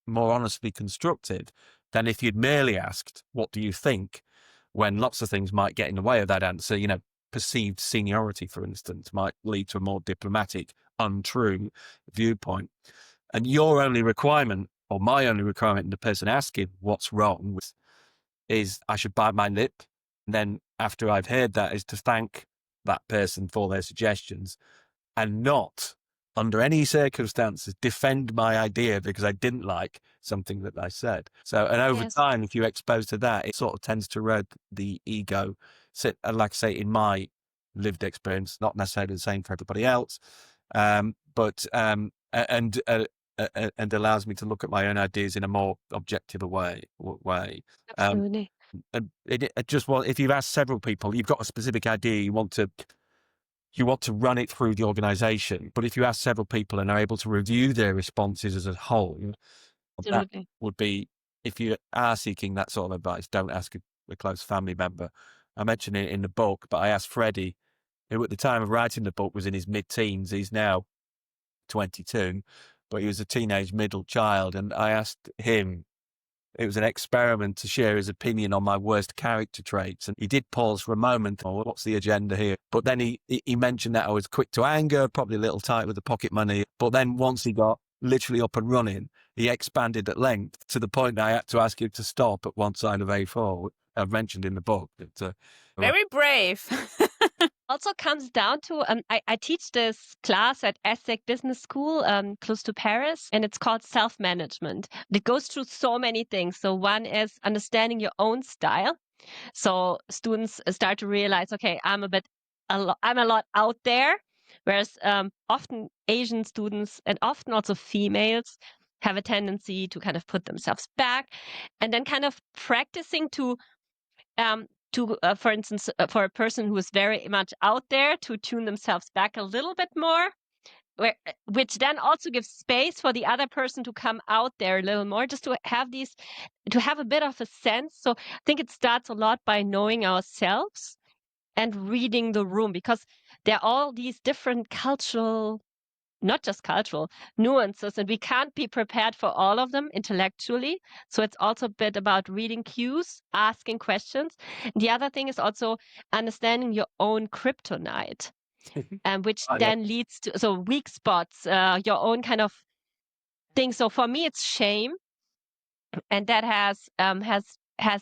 more honestly constructed than if you'd merely asked, what do you think? When lots of things might get in the way of that answer. Perceived seniority, for instance, might lead to a more diplomatic, untrue viewpoint. And your only requirement, or my only requirement in the person asking what's wrong, is I should bite my lip. And then after I've heard that, is to thank that person for their suggestions, and not, under any circumstances, defend my idea because I didn't like something that I said. So, and over time, if you're exposed to that, it sort of tends to erode the ego. So, like I say, in my lived experience, not necessarily the same for everybody else, and allows me to look at my own ideas in a more objective way. Absolutely. And if you've asked several people, you've got a specific idea, you want to run it through the organization. But if you ask several people and are able to review their responses as a whole, that Absolutely. would be, if you are seeking that sort of advice, don't ask a close family member. I mentioned it in the book, but I asked Freddie, who at the time of writing the book was in his mid-teens. He's now 22, but he was a teenage middle child. And I asked him, it was an experiment to share his opinion on my worst character traits. And he did pause for a moment. Oh, what's the agenda here? But then he mentioned that I was quick to anger, probably a little tight with the pocket money. But then once he got literally up and running, he expanded at length to the point that I had to ask him to stop at one side of A4. I've mentioned in the book. Very brave. Also comes down to, I teach this class at ESSEC Business School close to Paris, and it's called self-management. It goes through so many things. So one is understanding your own style. So students start to realize, okay, I'm a lot out there, whereas often Asian students and often also females have a tendency to kind of put themselves back, and then kind of practicing for instance, for a person who is very much out there, to tune themselves back a little bit more, which then also gives space for the other person to come out there a little more, just to have a bit of a sense. So I think it starts a lot by knowing ourselves and reading the room, because there are all these different not just cultural nuances, and we can't be prepared for all of them intellectually. So it's also a bit about reading cues, asking questions. The other thing is also understanding your own kryptonite, which then leads to weak spots, your own kind of thing. So for me, it's shame, and that has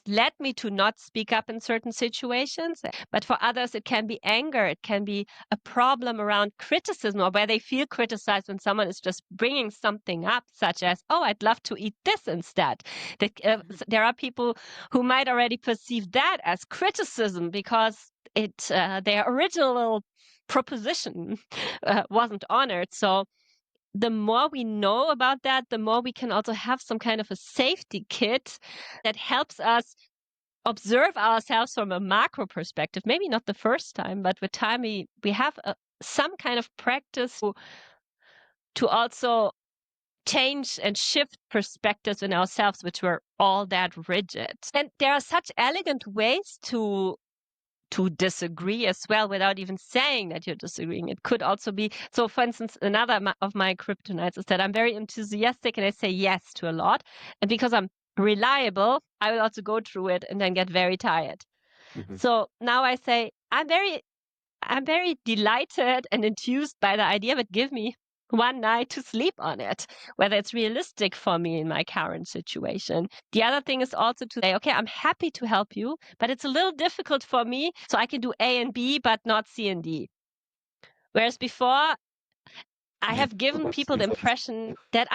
led me to not speak up in certain situations. But for others, it can be anger. It can be a problem around criticism, or where they feel criticized when someone is just bringing something up, such as, oh, I'd love to eat this instead. There are people who might already perceive that as criticism because their original proposition wasn't honored. So the more we know about that, the more we can also have some kind of a safety kit that helps us observe ourselves from a macro perspective. Maybe not the first time, but with time we have some kind of practice to also change and shift perspectives in ourselves, which were all that rigid. And there are such elegant ways to disagree as well, without even saying that you're disagreeing. It could also be, so for instance, another of my kryptonites is that I'm very enthusiastic and I say yes to a lot. And because I'm reliable, I will also go through it and then get very tired. Mhm. So now I say, I'm very delighted and enthused by the idea, but give me one night to sleep on it, whether it's realistic for me in my current situation. The other thing is also to say, okay, I'm happy to help you, but it's a little difficult for me, so I can do A and B, but not C and D. Whereas before, I have given people the impression that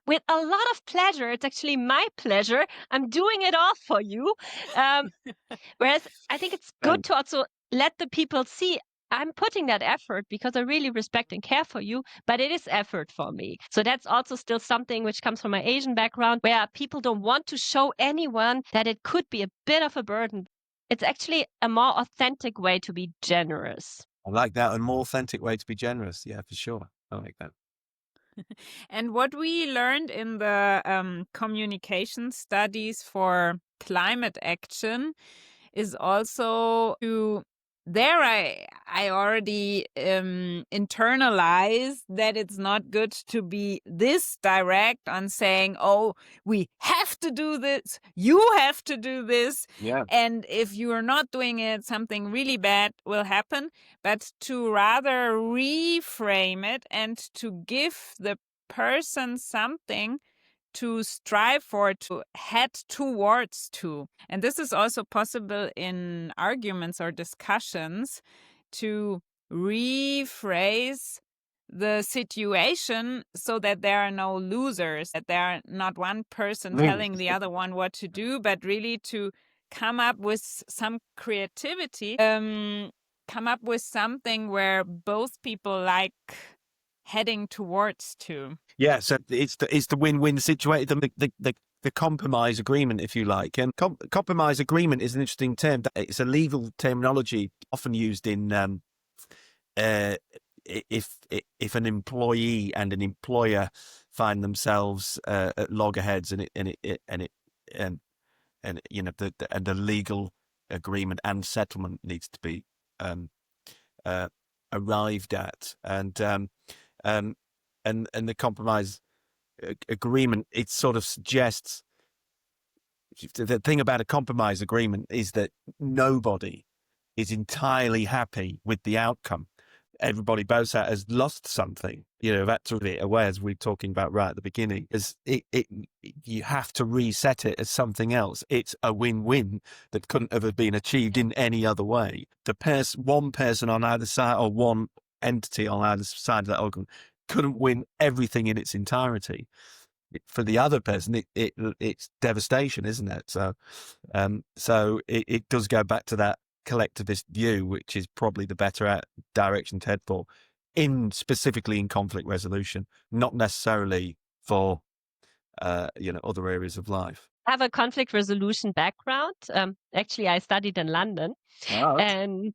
with a lot of pleasure, it's actually my pleasure, I'm doing it all for you. Whereas I think it's good to also let the people see I'm putting that effort because I really respect and care for you, but it is effort for me. So that's also still something which comes from my Asian background, where people don't want to show anyone that it could be a bit of a burden. It's actually a more authentic way to be generous. I like that. A more authentic way to be generous. Yeah, for sure. I like that. And what we learned in the communication studies for climate action is also I already internalize that it's not good to be this direct on saying, oh, we have to do this, you have to do this. Yeah. And if you are not doing it, something really bad will happen. But to rather reframe it and to give the person something to strive for, to head towards to. And this is also possible in arguments or discussions, to rephrase the situation so that there are no losers, that there are not one person telling the other one what to do, but really to come up with some creativity, come up with something where both people heading towards to. Yeah, so it's the win-win situation, the compromise agreement, if you like. And compromise agreement is an interesting term. It's a legal terminology often used in if an employee and an employer find themselves at loggerheads, and you know the legal agreement and settlement needs to be arrived at, and the compromise agreement, it sort of suggests, the thing about a compromise agreement is that nobody is entirely happy with the outcome. Everybody both has lost something, you know, that sort of it away, as we were talking about right at the beginning. Is you have to reset it as something else. It's a win-win that couldn't have been achieved in any other way. One person on either side, or one entity on either side of that argument, couldn't win everything in its entirety. For the other person, it's devastation, isn't it? So, it does go back to that collectivist view, which is probably the better direction to head for, specifically in conflict resolution, not necessarily for other areas of life. I have a conflict resolution background. Actually, I studied in London, and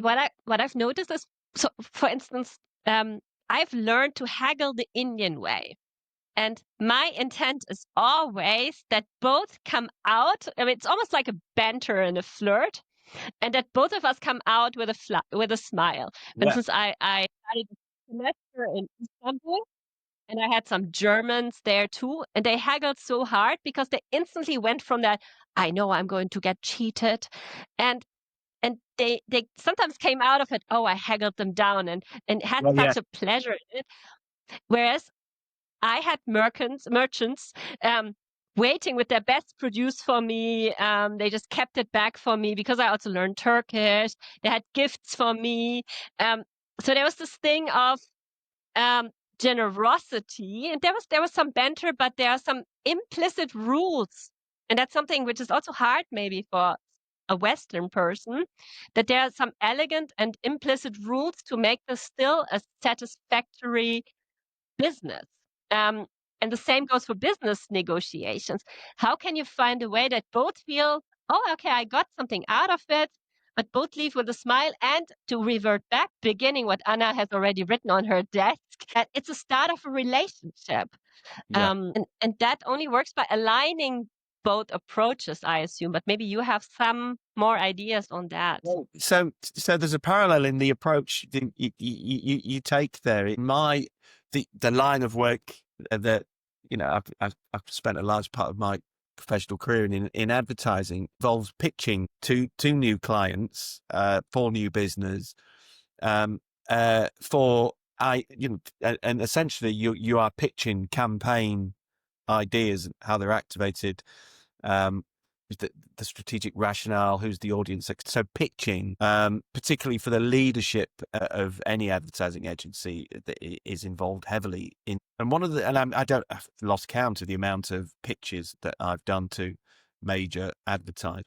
what I've noticed is, so for instance, I've learned to haggle the Indian way. And my intent is always that both come out. I mean, it's almost like a banter and a flirt, and that both of us come out with a smile. For instance, I studied a semester in Istanbul, and I had some Germans there too, and they haggled so hard because they instantly went from that, I know I'm going to get cheated, and they sometimes came out of it, oh, I haggled them down, and had such a pleasure in it. Whereas I had merchants waiting with their best produce for me. They just kept it back for me because I also learned Turkish. They had gifts for me. So there was this thing of generosity, and there was some banter, but there are some implicit rules. And that's something which is also hard maybe for a Western person, that there are some elegant and implicit rules to make this still a satisfactory business. And the same goes for business negotiations. How can you find a way that both feel, oh, okay, I got something out of it, but both leave with a smile? And to revert back, beginning what Anna has already written on her desk, it's a start of a relationship. And that only works by aligning both approaches, I assume, but maybe you have some more ideas on that. So there's a parallel in the approach that you take there. In the line of work that, you know, I've spent a large part of my professional career in advertising, involves pitching to new clients for new business, and essentially you are pitching campaign ideas and how they're activated, the strategic rationale, who's the audience. So pitching, particularly for the leadership of any advertising agency, that is involved heavily in. And I've lost count of the amount of pitches that I've done to major advertisers.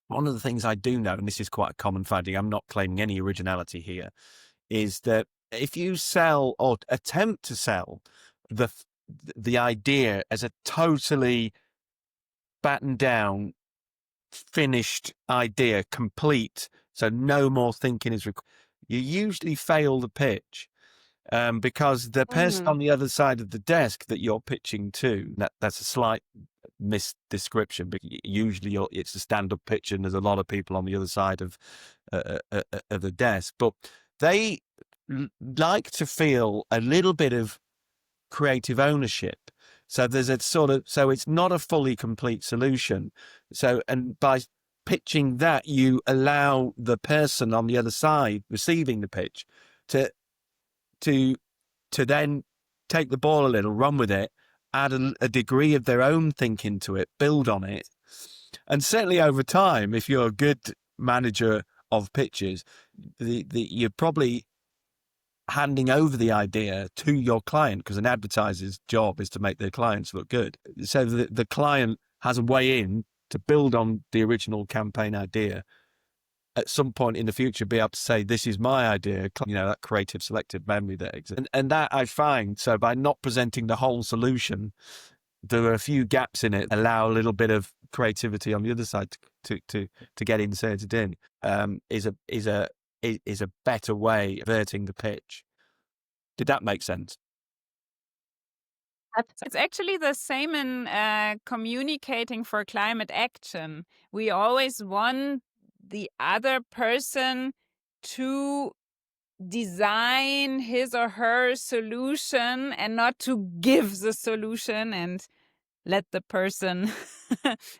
One of the things I do know, and this is quite a common finding, I'm not claiming any originality here, is that if you sell or attempt to sell the idea as a totally battened down, finished idea, complete, so no more thinking is required, you usually fail the pitch, because the person on the other side of the desk that you're pitching to, that's a slight misdescription, but usually it's a stand-up pitch and there's a lot of people on the other side of the desk, but they like to feel a little bit of creative ownership. So there's so it's not a fully complete solution. So, and by pitching that, you allow the person on the other side receiving the pitch to then take the ball a little, run with it, add a degree of their own thinking to it, build on it. And certainly over time, if you're a good manager of pitches, you're probably handing over the idea to your client, because an advertiser's job is to make their clients look good. So the client has a way in to build on the original campaign idea at some point in the future be able to say, this is my idea, that creative selective memory that exists. And that I find, so by not presenting the whole solution, there are a few gaps in it, allow a little bit of creativity on the other side to get inserted in, is a better way of averting the pitch. Did that make sense? It's actually the same in communicating for climate action. We always want the other person to design his or her solution and not to give the solution and let the person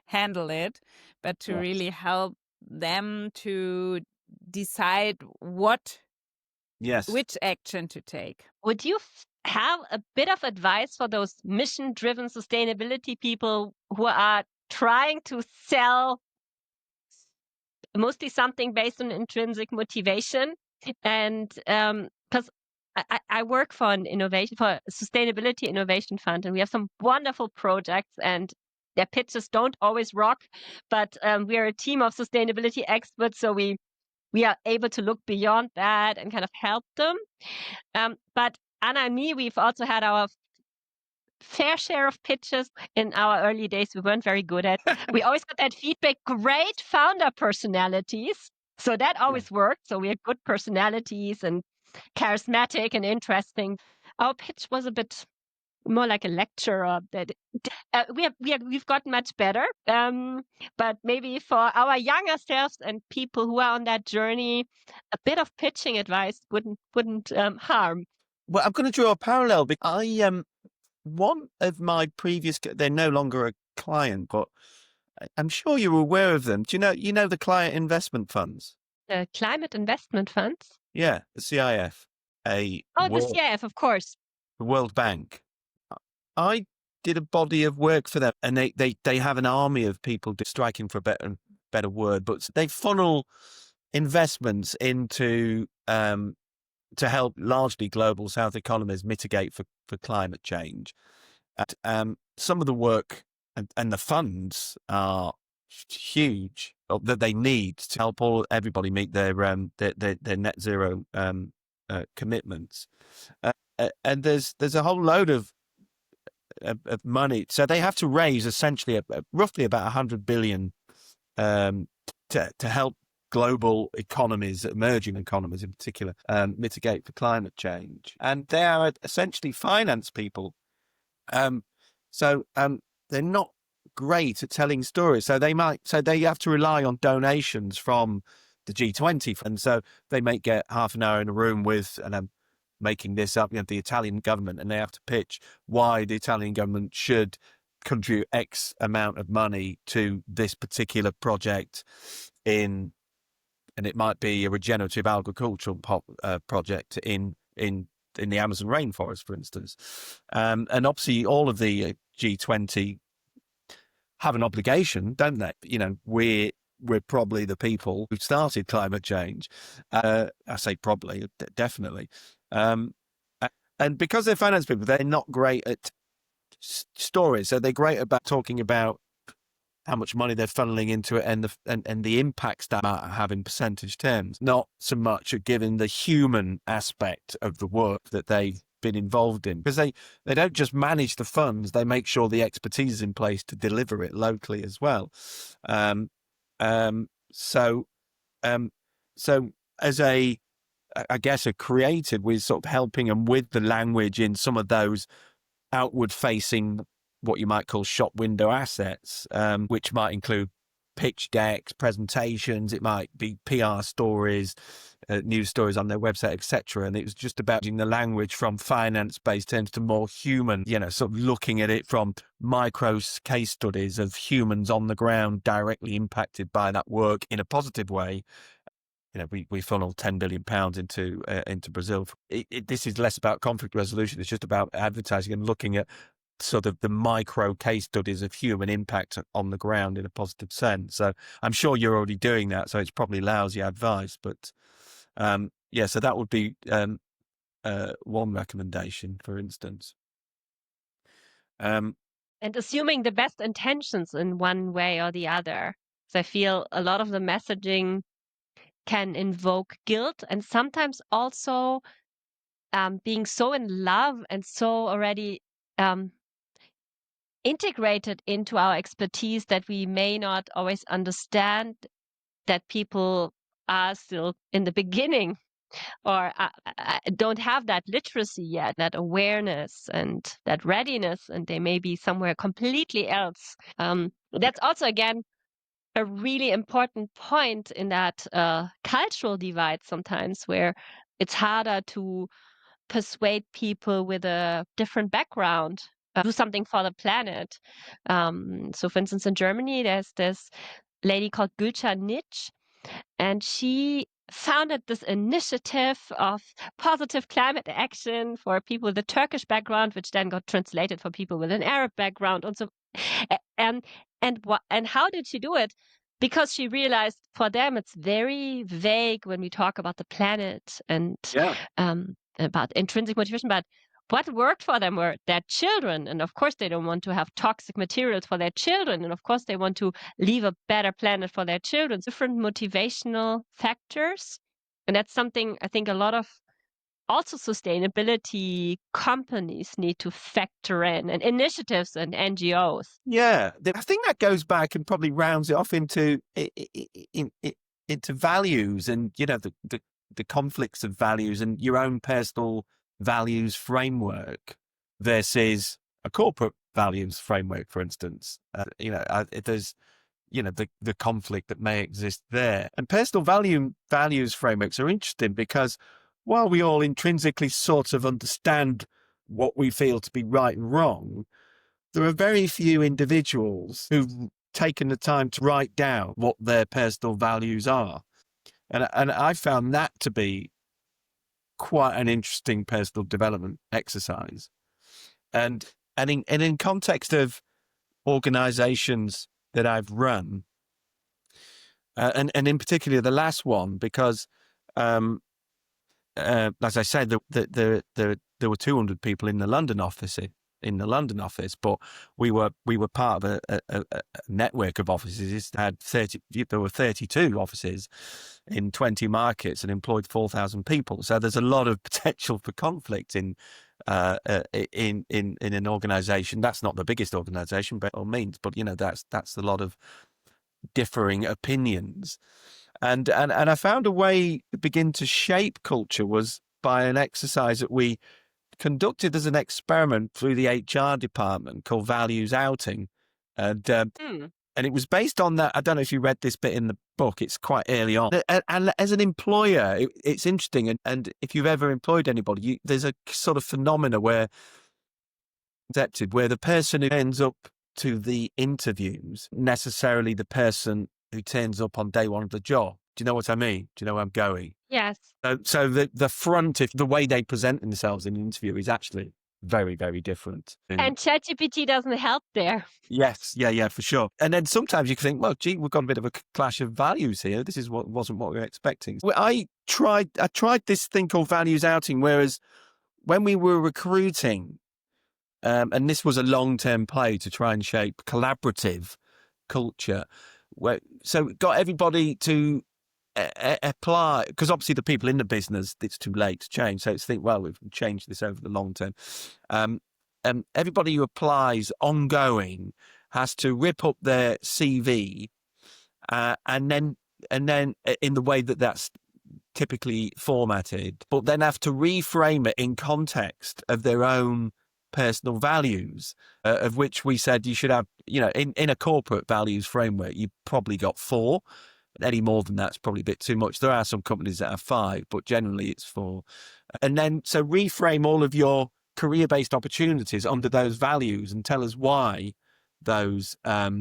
handle it, but to really help them to decide which action to take. Would you have a bit of advice for those mission-driven sustainability people who are trying to sell mostly something based on intrinsic motivation? And because I work for a sustainability innovation fund, and we have some wonderful projects, and their pitches don't always rock, but we are a team of sustainability experts, so we are able to look beyond that and kind of help them. But Anna and me, we've also had our fair share of pitches in our early days. We weren't very good at. We always got that feedback, great founder personalities. So that always worked. So we had good personalities and charismatic and interesting. Our pitch was a bit more like a lecture. That we've gotten much better. But maybe for our younger selves and people who are on that journey, a bit of pitching advice wouldn't harm. Well, I'm going to draw a parallel because one of my previous, they're no longer a client, but I'm sure you're aware of them. Do you know the client investment funds? The climate investment funds? Yeah, the CIF. The CIF, of course. The World Bank. I did a body of work for them, and they have an army of people striking for a better word, but they funnel investments into to help largely global South economies mitigate for climate change. And some of the work and the funds are huge that they need to help everybody meet their net zero commitments. And there's a whole load of money, so they have to raise essentially roughly about 100 billion to help global economies, emerging economies in particular, mitigate for climate change. And they are essentially finance people. So they're not great at telling stories. So they have to rely on donations from the G20. And so they may get half an hour in a room with, and I'm making this up, the Italian government, and they have to pitch why the Italian government should contribute X amount of money to this particular project and it might be a regenerative agricultural project in the Amazon rainforest, for instance. And obviously all of the G20 have an obligation, don't they? We're probably the people who started climate change. I say probably, definitely. And because they're finance people, they're not great at stories. So they're great about talking about how much money they're funneling into it and the impacts that might have in percentage terms, not so much at giving the human aspect of the work that they've been involved in. Because they don't just manage the funds, they make sure the expertise is in place to deliver it locally as well. So as a creative, we're sort of helping them with the language in some of those outward facing, what you might call shop window assets, which might include pitch decks, presentations, it might be PR stories, news stories on their website, etc. And it was just about using the language from finance-based terms to more human, sort of looking at it from micro case studies of humans on the ground directly impacted by that work in a positive way. We funneled £10 billion into Brazil. This is less about conflict resolution. It's just about advertising and looking at sort of the micro case studies of human impact on the ground in a positive sense. So I'm sure you're already doing that. So it's probably lousy advice, but so that would be one recommendation, for instance. And assuming the best intentions in one way or the other. So I feel a lot of the messaging can invoke guilt, and sometimes also being so in love and so already integrated into our expertise that we may not always understand that people are still in the beginning or don't have that literacy yet, that awareness and that readiness, and they may be somewhere completely else. That's also, again, a really important point in that cultural divide sometimes, where it's harder to persuade people with a different background do something for the planet. So, for instance, in Germany, there's this lady called Gülcan Nitsch, and she founded this initiative of positive climate action for people with a Turkish background, which then got translated for people with an Arab background, and so and how did she do it? Because she realized for them it's very vague when we talk about the planet and about intrinsic motivation, but what worked for them were their children. And of course, they don't want to have toxic materials for their children. And of course, they want to leave a better planet for their children. Different motivational factors. And that's something I think a lot of also sustainability companies need to factor in, and initiatives and NGOs. Yeah, I think that goes back and probably rounds it off into values, and the conflicts of values and your own personal values framework versus a corporate values framework, for instance. There's the conflict that may exist there, and personal values frameworks are interesting because while we all intrinsically sort of understand what we feel to be right and wrong, there are very few individuals who've taken the time to write down what their personal values are. And I found that to be quite an interesting personal development exercise. And in context of organizations that I've run, and in particular the last one, because as I said, there were 200 people in the London office. But we were part of a network of offices that had there were 32 offices in 20 markets and employed 4,000 people. So there's a lot of potential for conflict in an organization. That's not the biggest organization by all means, but that's a lot of differing opinions. And I found a way to begin to shape culture was by an exercise that we conducted as an experiment through the HR department called Values Outing. And it was based on that. I don't know if you read this bit in the book. It's quite early on. And as an employer, it's interesting. And if you've ever employed anybody, there's a sort of phenomena where the person who ends up to the interviews necessarily the person who turns up on day one of the job. Do you know what I mean? Do you know where I'm going? Yes. So the front, if the way they present themselves in an interview is actually very, very different. And ChatGPT doesn't help there. Yes, yeah, for sure. And then sometimes you can think, well, gee, we've got a bit of a clash of values here. This is wasn't what we were expecting. I tried this thing called Values Outing, whereas when we were recruiting, and this was a long-term play to try and shape collaborative culture, so got everybody to apply, because obviously the people in the business, it's too late to change. So it's think, well, we've changed this over the long term. Everybody who applies ongoing has to rip up their CV, and then in the way that's typically formatted, but then have to reframe it in context of their own personal values, of which we said you should have, in a corporate values framework, you probably got 4. Any more than that's probably a bit too much. There are some companies that have 5, but generally it's 4. And then, so reframe all of your career-based opportunities under those values and tell us why those, why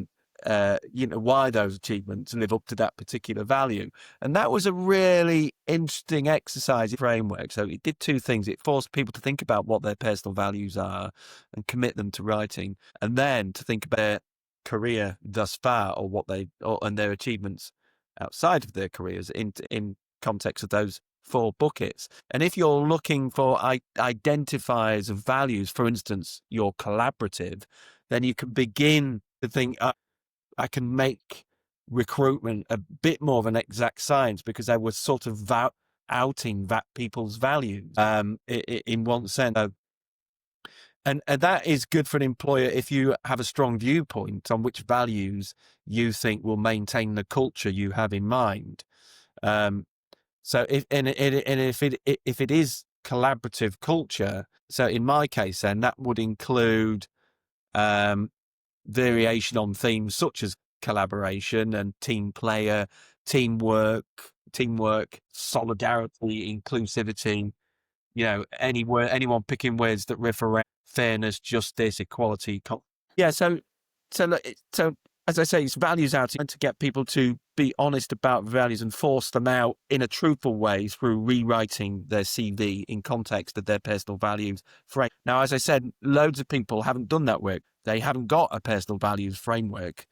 those achievements live up to that particular value. And that was a really interesting exercise framework. So it did 2 things. It forced people to think about what their personal values are and commit them to writing, and then to think about their career thus far, and their achievements outside of their careers in context of those 4 buckets. And if you're looking for identifiers of values, for instance, you're collaborative, then you can begin to think, I can make recruitment a bit more of an exact science, because they were sort of outing people's values in one sense. And that is good for an employer if you have a strong viewpoint on which values you think will maintain the culture you have in mind. So if it is collaborative culture, so in my case, then that would include variation on themes such as collaboration and team player, teamwork, solidarity, inclusivity. Anyone picking words that riff around fairness, justice, equality. So as I say, it's values out to get people to be honest about values and force them out in a truthful way through rewriting their CV in context of their personal values frame. Now, as I said, loads of people haven't done that work. They haven't got a personal values framework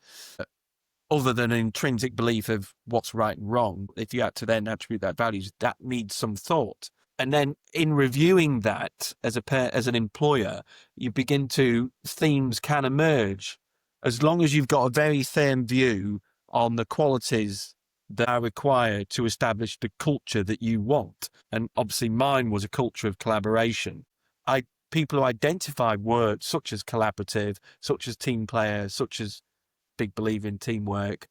other than an intrinsic belief of what's right and wrong. If you had to then attribute that values, that needs some thought. And then in reviewing that as an employer, you begin themes can emerge as long as you've got a very firm view on the qualities that are required to establish the culture that you want. And obviously mine was a culture of collaboration. People who identify words such as collaborative, such as team player, such as big believer in teamwork,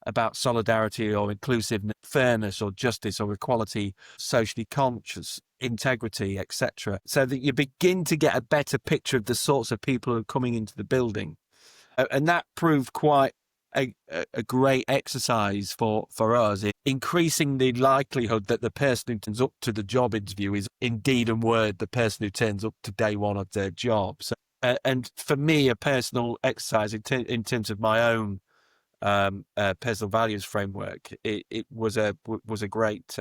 about solidarity or inclusiveness, fairness or justice or equality, socially conscious, integrity, etc. So that you begin to get a better picture of the sorts of people who are coming into the building. And that proved quite a great exercise for us in increasing the likelihood that the person who turns up to the job interview is indeed and word the person who turns up to day one of their job. So, and for me, a personal exercise in terms of my own personal values framework, it was a great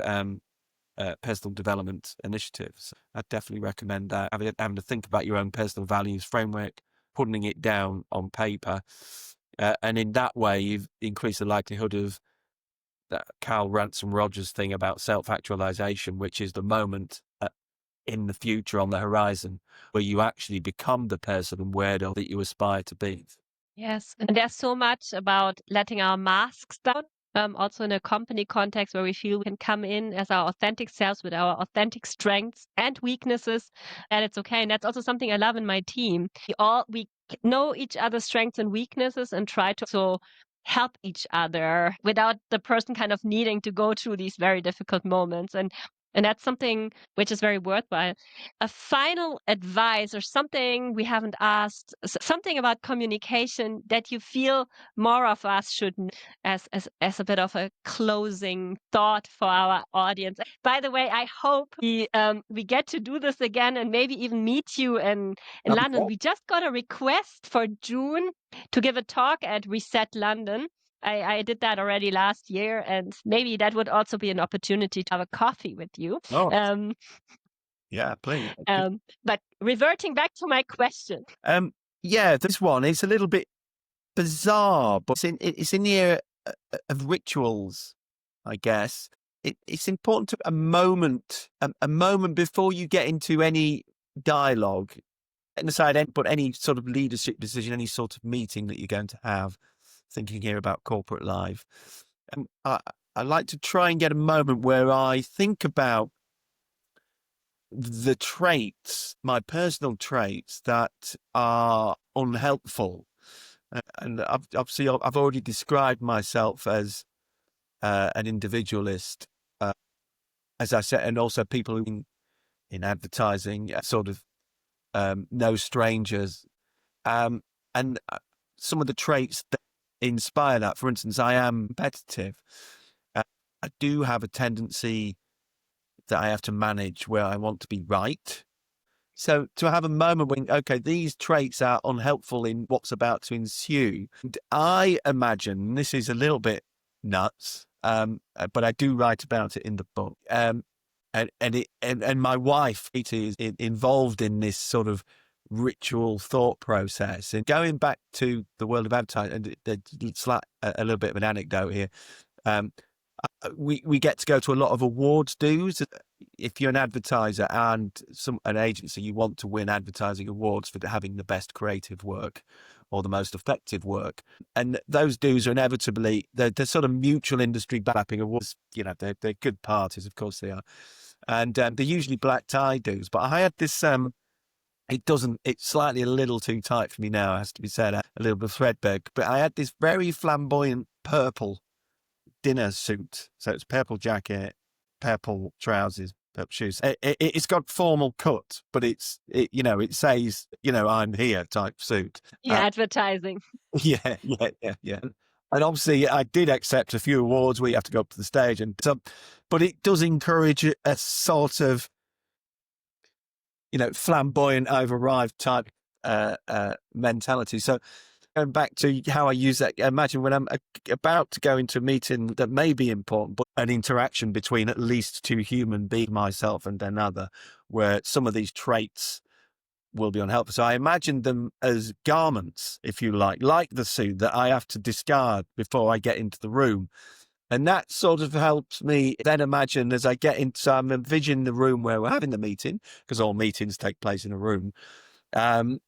personal development initiative. So I definitely recommend that, having to think about your own personal values framework, putting it down on paper, and in that way you've increased the likelihood of that Carl Ransom Rogers thing about self-actualization, which is the moment in the future on the horizon where you actually become the person and weirdo that you aspire to be. Yes, and there's so much about letting our masks down. Also in a company context where we feel we can come in as our authentic selves with our authentic strengths and weaknesses, and it's okay. And that's also something I love in my team. We know each other's strengths and weaknesses and try to help each other without the person kind of needing to go through these very difficult moments. And that's something which is very worthwhile. A final advice or something we haven't asked, something about communication that you feel more of us should, as a bit of a closing thought for our audience. By the way, I hope we get to do this again and maybe even meet you in London. We just got a request for June to give a talk at Reset London. I did that already last year, and maybe that would also be an opportunity to have a coffee with you. Oh, yeah, please. But reverting back to my question. This one is a little bit bizarre, but it's in the area of rituals, I guess. It's important to a moment before you get into any dialogue, and aside any sort of leadership decision, any sort of meeting that you're going to have. Thinking here about corporate life, I like to try and get a moment where I think about the traits, my personal traits that are unhelpful. And I've already described myself as an individualist, as I said, and also people who in advertising sort of no strangers, and some of the traits that inspire that. For instance, I am competitive. I do have a tendency that I have to manage where I want to be right. So to have a moment when, okay, these traits are unhelpful in what's about to ensue. And I imagine, this is a little bit nuts, but I do write about it in the book. And my wife is involved in this sort of ritual thought process. And going back to the world of advertising, it's like a little bit of an anecdote here. We get to go to a lot of awards dues. If you're an advertiser and an agency, you want to win advertising awards for having the best creative work or the most effective work. And those dues are inevitably, they're sort of mutual industry backslapping awards. You know, they're good parties, of course they are. And they're usually black tie dues. But I had this, it's slightly a little too tight for me now, it has to be said, a little bit threadbare. But I had this very flamboyant purple dinner suit. So it's purple jacket, purple trousers, purple shoes. It's got formal cut, but it says, I'm here type suit. Yeah, advertising. Yeah. And obviously I did accept a few awards where you have to go up to the stage but it does encourage a sort of, flamboyant, overarrived type mentality. So going back to how I use that, imagine when I'm about to go into a meeting that may be important, but an interaction between at least two human beings, myself and another, where some of these traits will be unhelpful. So I imagine them as garments, if you like the suit that I have to discard before I get into the room. And that sort of helps me then imagine as I get into, so I'm envisioning the room where we're having the meeting, because all meetings take place in a room. I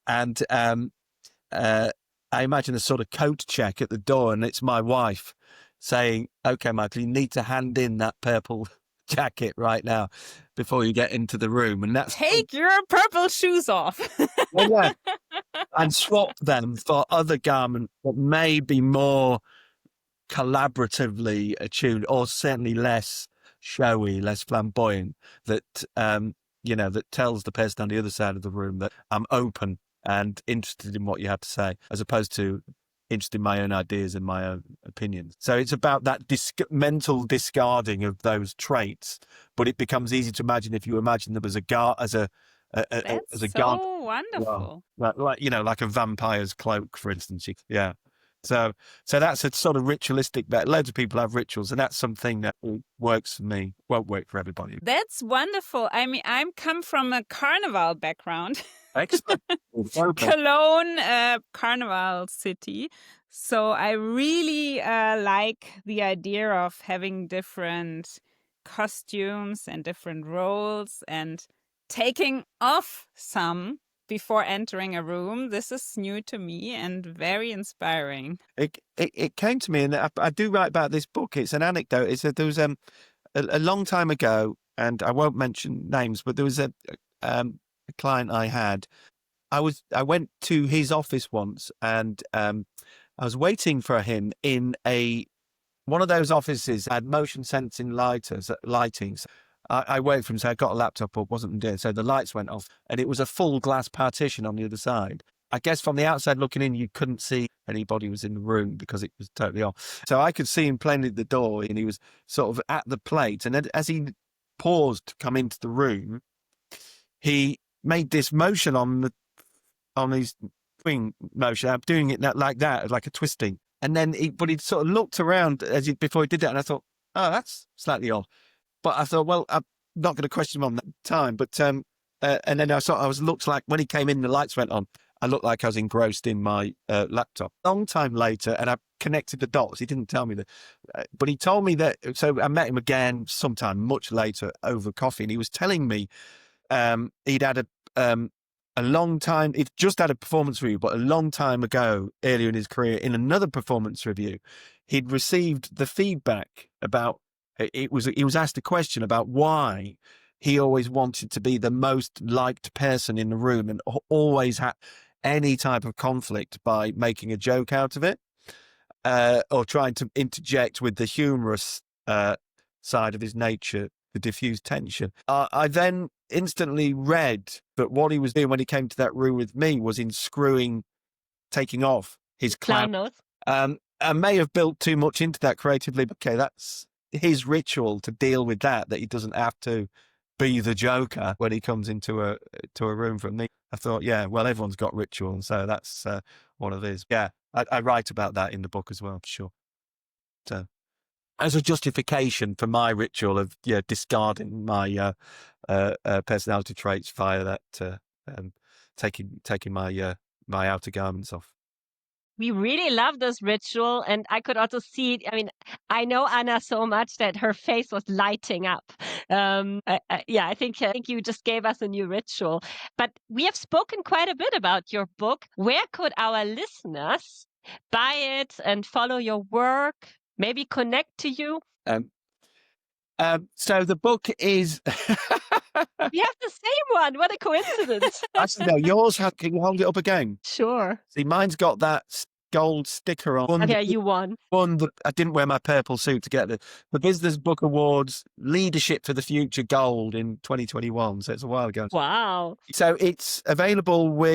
imagine a sort of coat check at the door, and it's my wife saying, "Okay, Michael, you need to hand in that purple jacket right now before you get into the room." And that's Take your purple shoes off. yeah. And swap them for other garments that may be more collaboratively attuned, or certainly less showy, less flamboyant, that that tells the person on the other side of the room that I'm open and interested in what you have to say, as opposed to interested in my own ideas and my own opinions. So it's about that mental discarding of those traits, but it becomes easy to imagine if you imagine them as a That's so wonderful. Well, like a vampire's cloak, for instance. Yeah. So that's a sort of ritualistic bet. Loads of people have rituals, and that's something that works for me. Won't work for everybody. That's wonderful. I mean, I come from a carnival background. Excellent. Cologne, carnival city. So I really like the idea of having different costumes and different roles and taking off some before entering a room. This is new to me and very inspiring. It came to me, and I do write about this book. It's an anecdote. It's there was a long time ago, and I won't mention names, but there was a client I had. I went to his office once, and I was waiting for him in one of those offices that had motion sensing lightings. I waited for him, so I got a laptop up, wasn't there, so the lights went off, and it was a full glass partition on the other side. I guess from the outside looking in, you couldn't see anybody was in the room because it was totally off. So I could see him plainly at the door, and he was sort of at the plate. And then as he paused to come into the room, he made this motion on his swing motion. I'm doing it like that, like a twisting. And then he sort of looked around before he did that, and I thought, oh, that's slightly odd. But I thought, well, I'm not going to question him on that time. But and then looked like when he came in, the lights went on. I looked like I was engrossed in my laptop. Long time later, and I connected the dots. He didn't tell me that, but he told me that. So I met him again sometime much later over coffee, and he was telling me he'd had a long time. He'd just had a performance review, but a long time ago, earlier in his career, in another performance review, he'd received the feedback about. He was asked a question about why he always wanted to be the most liked person in the room and always had any type of conflict by making a joke out of it or trying to interject with the humorous side of his nature to diffuse tension. I then instantly read that what he was doing when he came to that room with me was taking off his clown nose. I may have built too much into that creatively. Okay, that's his ritual to deal with that he doesn't have to be the Joker when he comes into a room from me. I thought, yeah, well, everyone's got ritual, and so that's one of his. Yeah, I write about that in the book as well, for sure. So, as a justification for my ritual of discarding my personality traits via that taking my outer garments off. We really love this ritual. And I could also see, I mean, I know Anna so much that her face was lighting up. I think you just gave us a new ritual. But we have spoken quite a bit about your book. Where could our listeners buy it and follow your work, maybe connect to you? So the book is... We have the same one. What a coincidence. Actually, no, yours has... Can you hold it up again? Sure. See, mine's got that gold sticker on. Okay, you won. I didn't wear my purple suit to get the Business Book Awards Leadership for the Future Gold in 2021. So it's a while ago. Wow. So it's available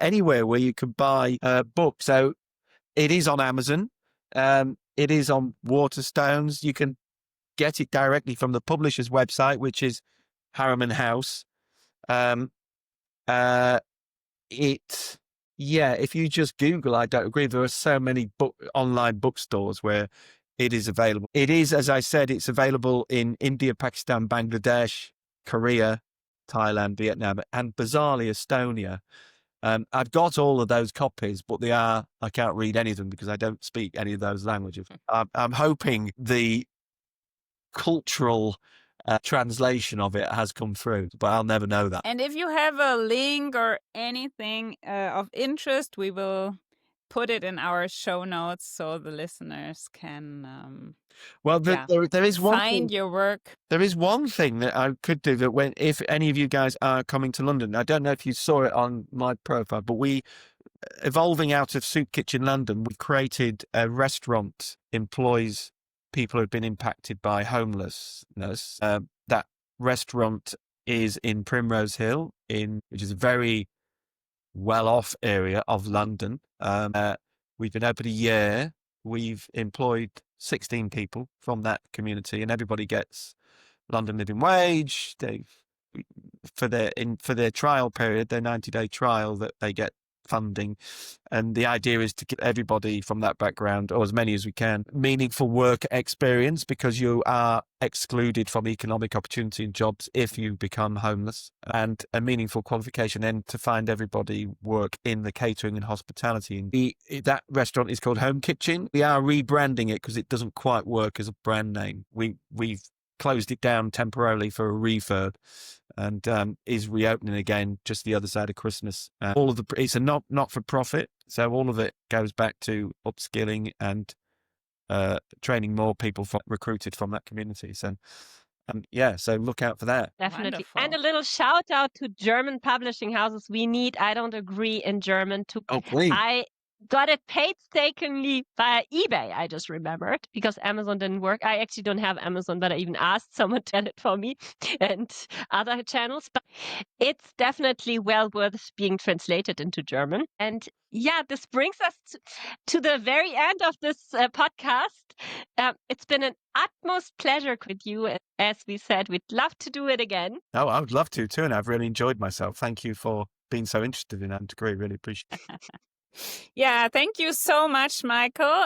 anywhere where you can buy a book. So it is on Amazon. It is on Waterstones. You can get it directly from the publisher's website, which is Harriman House. If you just Google I Don't Agree, there are so many online bookstores where it is available. It is, as I said, it's available in India, Pakistan, Bangladesh, Korea, Thailand, Vietnam, and bizarrely Estonia. I've got all of those copies, but I can't read any of them because I don't speak any of those languages. I'm hoping the cultural translation of it has come through, but I'll never know that. And if you have a link or anything of interest, we will put it in our show notes so the listeners can there is one find your work. There is one thing that I could do that if any of you guys are coming to London, I don't know if you saw it on my profile, but evolving out of Soup Kitchen London, we created a restaurant employs people who've been impacted by homelessness. That restaurant is in Primrose Hill, which is a very well-off area of London. We've been open a year. We've employed 16 people from that community, and everybody gets London Living Wage. For their trial period, their 90-day trial, that they get funding, and the idea is to get everybody from that background, or as many as we can, meaningful work experience, because you are excluded from economic opportunity and jobs if you become homeless, and a meaningful qualification then to find everybody work in the catering and hospitality. That restaurant is called Home Kitchen. We are rebranding it because it doesn't quite work as a brand name. We've closed it down temporarily for a refurb, and is reopening again just the other side of Christmas. It's a not for profit, so all of it goes back to upskilling and training more people recruited from that community. So so look out for that. Definitely. Wonderful. And a little shout out to German publishing houses. We need I Don't Agree in German too. Oh, please. I got it painstakingly via eBay, I just remembered, because Amazon didn't work. I actually don't have Amazon, but I even asked someone to get it for me and other channels. But it's definitely well worth being translated into German. And this brings us to the very end of this podcast. It's been an utmost pleasure with you. As we said, we'd love to do it again. Oh, I would love to too, and I've really enjoyed myself. Thank you for being so interested in I Don't Agree. Really appreciate it. Yeah, thank you so much, Michael.